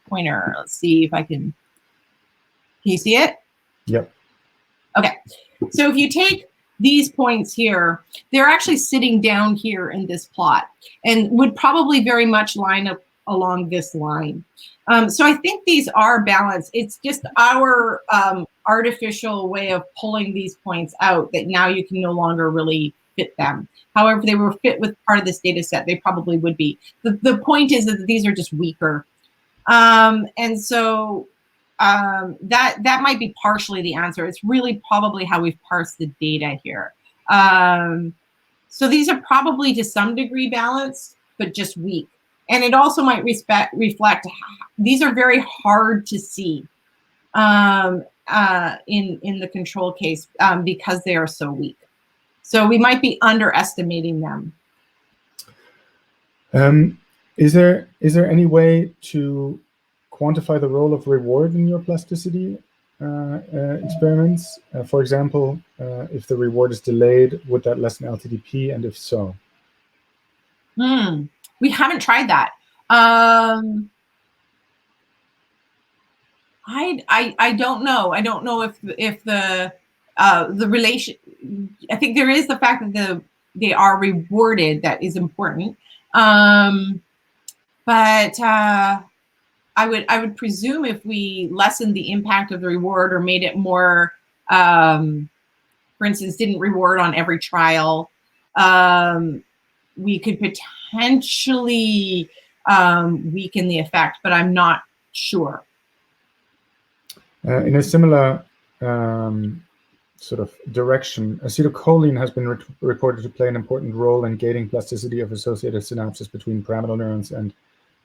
Pointer. Let's see if I can. Can you see it? Yep. Okay. So if you take these points here, they're actually sitting down here in this plot and would probably very much line up along this line. So I think these are balanced. It's just our artificial way of pulling these points out that now you can no longer really fit them. However, if they were fit with part of this data set, they probably would be. The point is that these are just weaker. And so that might be partially the answer. It's really probably how we've parsed the data here. So these are probably to some degree balanced, but just weak. And it also might reflect, these are very hard to see in the control case because they are so weak. So we might be underestimating them. Is there any way to quantify the role of reward in your plasticity experiments? For example, if the reward is delayed, would that lessen LTDP, and if so? We haven't tried that. I don't know. I don't know if the relation. I think there is the fact that they are rewarded that is important. But I would presume if we lessened the impact of the reward or made it more for instance, didn't reward on every trial, we could potentially weaken the effect, but I'm not sure. In a similar sort of direction, acetylcholine has been reported to play an important role in gating plasticity of associated synapses between pyramidal neurons and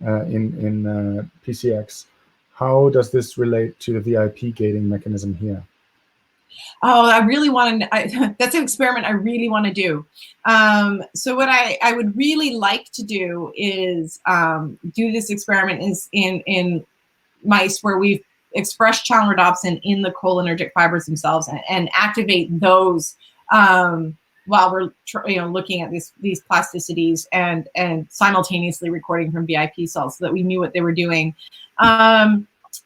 in PCX. How does this relate to the VIP gating mechanism here? Oh, I really want to, that's an experiment I really want to do. So what I would really like to do is do this experiment is in mice where we've expressed channelrhodopsin in the cholinergic fibers themselves and activate those while we're looking at these plasticities and simultaneously recording from VIP cells so that we knew what they were doing.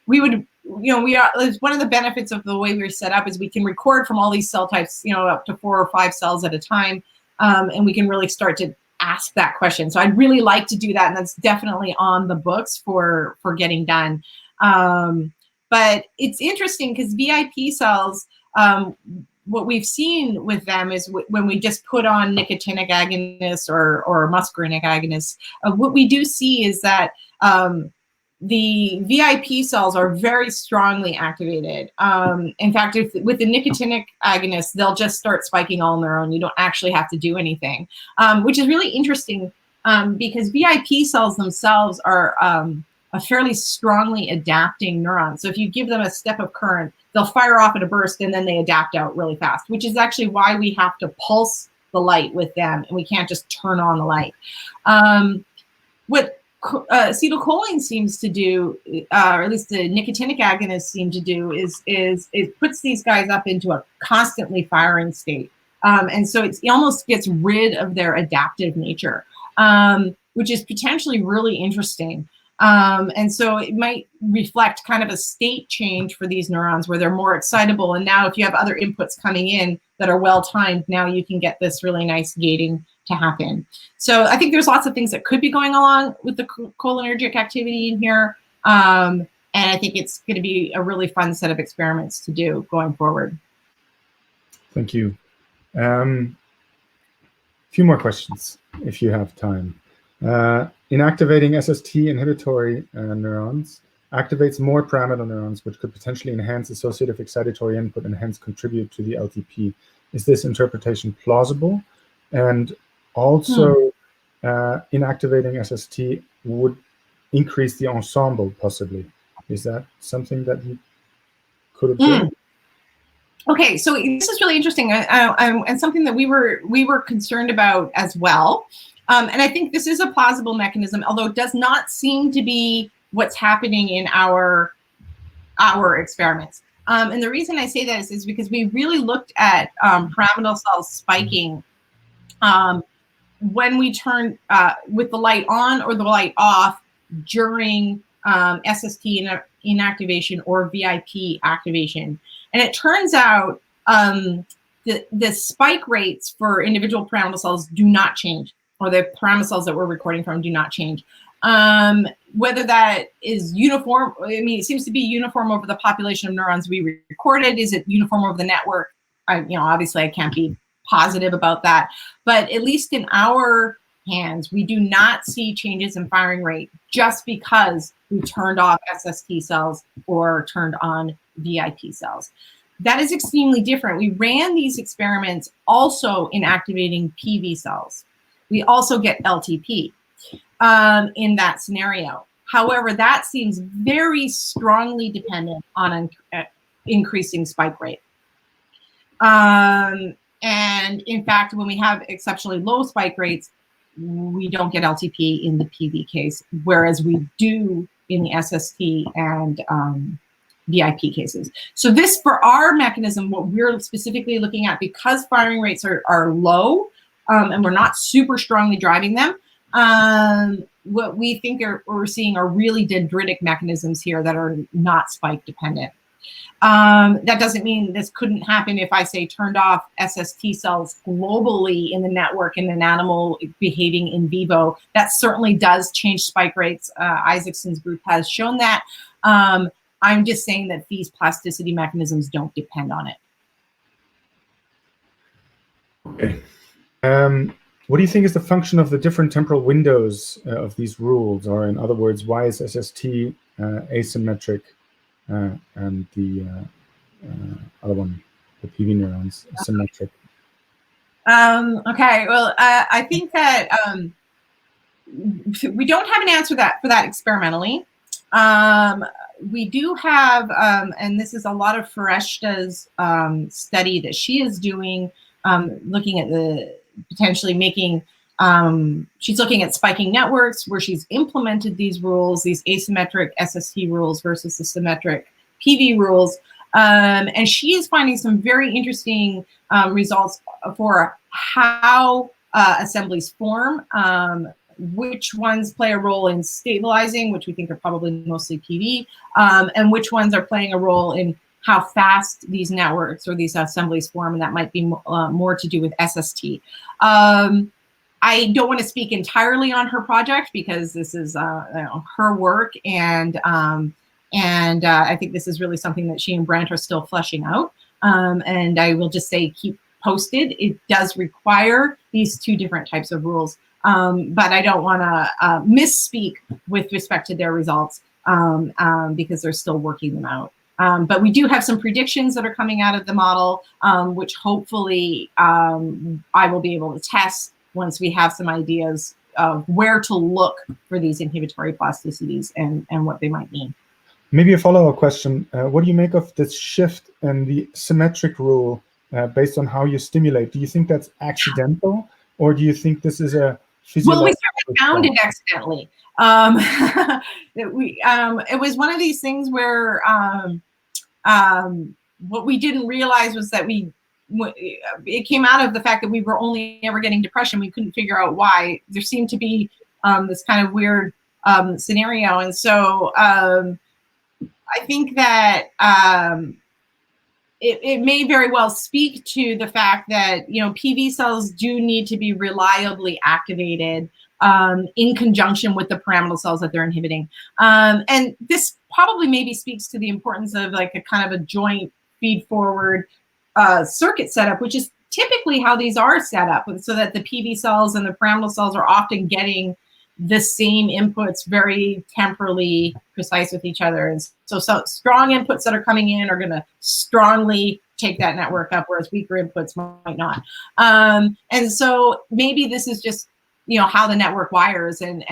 We would, one of the benefits of the way we're set up is we can record from all these cell types, up to 4 or 5 cells at a time, and we can really start to ask that question. So I'd really like to do that, and that's definitely on the books for getting done. But it's interesting because VIP cells, what we've seen with them is when we just put on nicotinic agonists or muscarinic agonists, what we do see is that the VIP cells are very strongly activated. In fact, with the nicotinic agonists, they'll just start spiking all on their own. You don't actually have to do anything, which is really interesting because VIP cells themselves are a fairly strongly adapting neuron. So if you give them a step of current, they'll fire off at a burst and then they adapt out really fast, which is actually why we have to pulse the light with them and we can't just turn on the light. What acetylcholine seems to do, or at least the nicotinic agonists seem to do, is it puts these guys up into a constantly firing state. And so it almost gets rid of their adaptive nature, which is potentially really interesting. And so it might reflect kind of a state change for these neurons where they're more excitable. And now if you have other inputs coming in that are well-timed, now you can get this really nice gating to happen. So I think there's lots of things that could be going along with the cholinergic activity in here. And I think it's going to be a really fun set of experiments to do going forward. Thank you. A few more questions, if you have time. Inactivating SST inhibitory neurons activates more pyramidal neurons, which could potentially enhance associative excitatory input and hence contribute to the LTP. Is this interpretation plausible? And also, inactivating SST would increase the ensemble, possibly. Is that something that you could observe? Okay, so this is really interesting, and something that we were concerned about as well. And I think this is a plausible mechanism, although it does not seem to be what's happening in our experiments. And the reason I say this is because we really looked at pyramidal cells spiking when we turn with the light on or the light off during SST inactivation or VIP activation. And it turns out the spike rates for individual pyramidal cells do not change, or the pyramidal cells that we're recording from do not change. Whether that is uniform, I mean, it seems to be uniform over the population of neurons we recorded. Is it uniform over the network? Obviously I can't be positive about that, but at least in our hands, we do not see changes in firing rate just because we turned off SST cells or turned on VIP cells. That is extremely different. We ran these experiments also in activating PV cells. We also get LTP in that scenario. However, that seems very strongly dependent on increasing spike rate. And in fact, when we have exceptionally low spike rates, we don't get LTP in the PV case, whereas we do in the SST and VIP cases. So this, for our mechanism, what we're specifically looking at, because firing rates are low and we're not super strongly driving them, what we think we're seeing are really dendritic mechanisms here that are not spike dependent. That doesn't mean this couldn't happen if I say turned off SST cells globally in the network in an animal behaving in vivo. That certainly does change spike rates. Isaacson's group has shown that. I'm just saying that these plasticity mechanisms don't depend on it. Okay. What do you think is the function of the different temporal windows of these rules? Or in other words, why is SST asymmetric and the other one, the PV neurons, symmetric? Okay, well, I think that we don't have an answer for that experimentally. We do have, and this is a lot of Foreshta's study that she is doing, looking at the potentially making, she's looking at spiking networks where she's implemented these rules, these asymmetric SST rules versus the symmetric PV rules. And she is finding some very interesting results for how assemblies form, which ones play a role in stabilizing, which we think are probably mostly PV, and which ones are playing a role in how fast these networks or these assemblies form, and that might be more to do with SST. I don't want to speak entirely on her project because this is her work, and I think this is really something that she and Brant are still fleshing out. And I will just say keep posted. It does require these two different types of rules, but I don't want to misspeak with respect to their results because they're still working them out. But we do have some predictions that are coming out of the model, which hopefully I will be able to test once we have some ideas of where to look for these inhibitory plasticities and what they might mean. Maybe a follow-up question. What do you make of this shift in the symmetric rule based on how you stimulate? Do you think that's accidental, or do you think this is a physiological? Well, we certainly found it accidentally. It was one of these things where what we didn't realize was that it came out of the fact that we were only ever getting depression. We couldn't figure out why. There seemed to be this kind of weird scenario. And so I think that it may very well speak to the fact that, PV cells do need to be reliably activated in conjunction with the pyramidal cells that they're inhibiting. And this probably maybe speaks to the importance of like a kind of a joint feed forward circuit setup, which is typically how these are set up, so that the PV cells and the pyramidal cells are often getting the same inputs very temporally precise with each other. And so strong inputs that are coming in are going to strongly take that network up, whereas weaker inputs might not. And so maybe this is just, how the network wires. And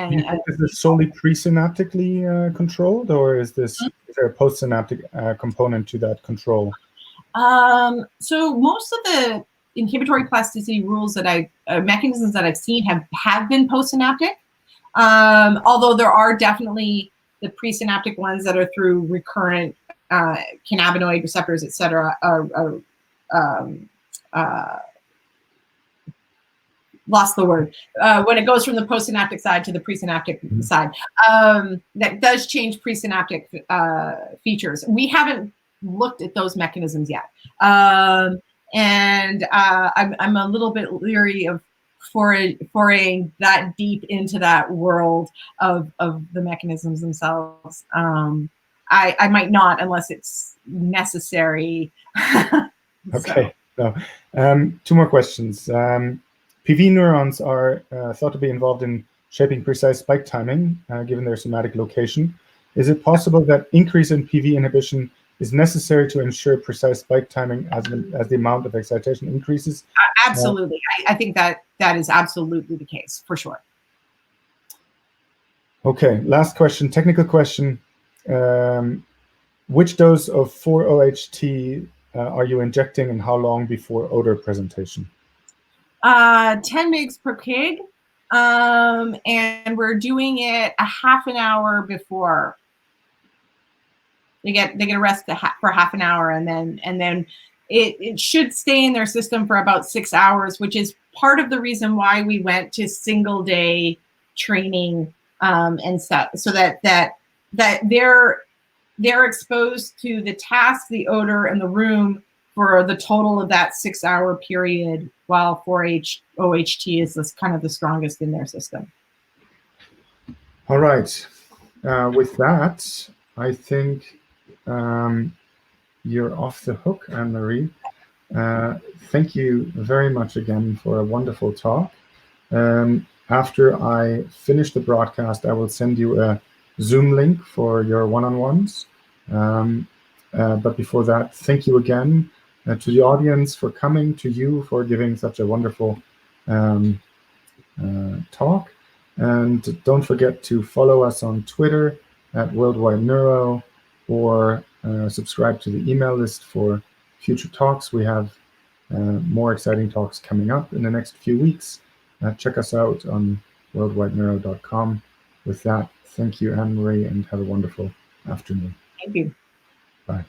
is this solely presynaptically controlled, or is there a postsynaptic component to that control? So most of the inhibitory plasticity rules that mechanisms that I've seen have been postsynaptic. Although there are definitely the presynaptic ones that are through recurrent cannabinoid receptors, et cetera, lost the word. When it goes from the postsynaptic side to the presynaptic side, that does change presynaptic features. We haven't looked at those mechanisms yet. And I'm a little bit leery of foraying that deep into that world of the mechanisms themselves. I might not unless it's necessary. Okay. So, two more questions. PV neurons are thought to be involved in shaping precise spike timing, given their somatic location. Is it possible that increase in PV inhibition is necessary to ensure precise spike timing as the amount of excitation increases? Absolutely. I think that is absolutely the case, for sure. Okay, last question, technical question. Which dose of 4-OHT are you injecting and how long before odor presentation? 10 mg per kg, and we're doing it a half an hour before. They get a rest for half an hour, and then it should stay in their system for about 6 hours, which is part of the reason why we went to single day training and stuff, so that they're exposed to the task, the odor, and the room for the total of that 6 hour period, while 4-OHT is kind of the strongest in their system. All right. With that, I think you're off the hook, Anne-Marie. Thank you very much again for a wonderful talk. After I finish the broadcast, I will send you a Zoom link for your one-on-ones. But before that, thank you again to the audience for coming, to you for giving such a wonderful talk. And don't forget to follow us on Twitter at Worldwide Neuro, or subscribe to the email list for future talks. We have more exciting talks coming up in the next few weeks. Check us out on worldwideneuro.com. With that, thank you, Anne-Marie, and have a wonderful afternoon. Thank you. Bye.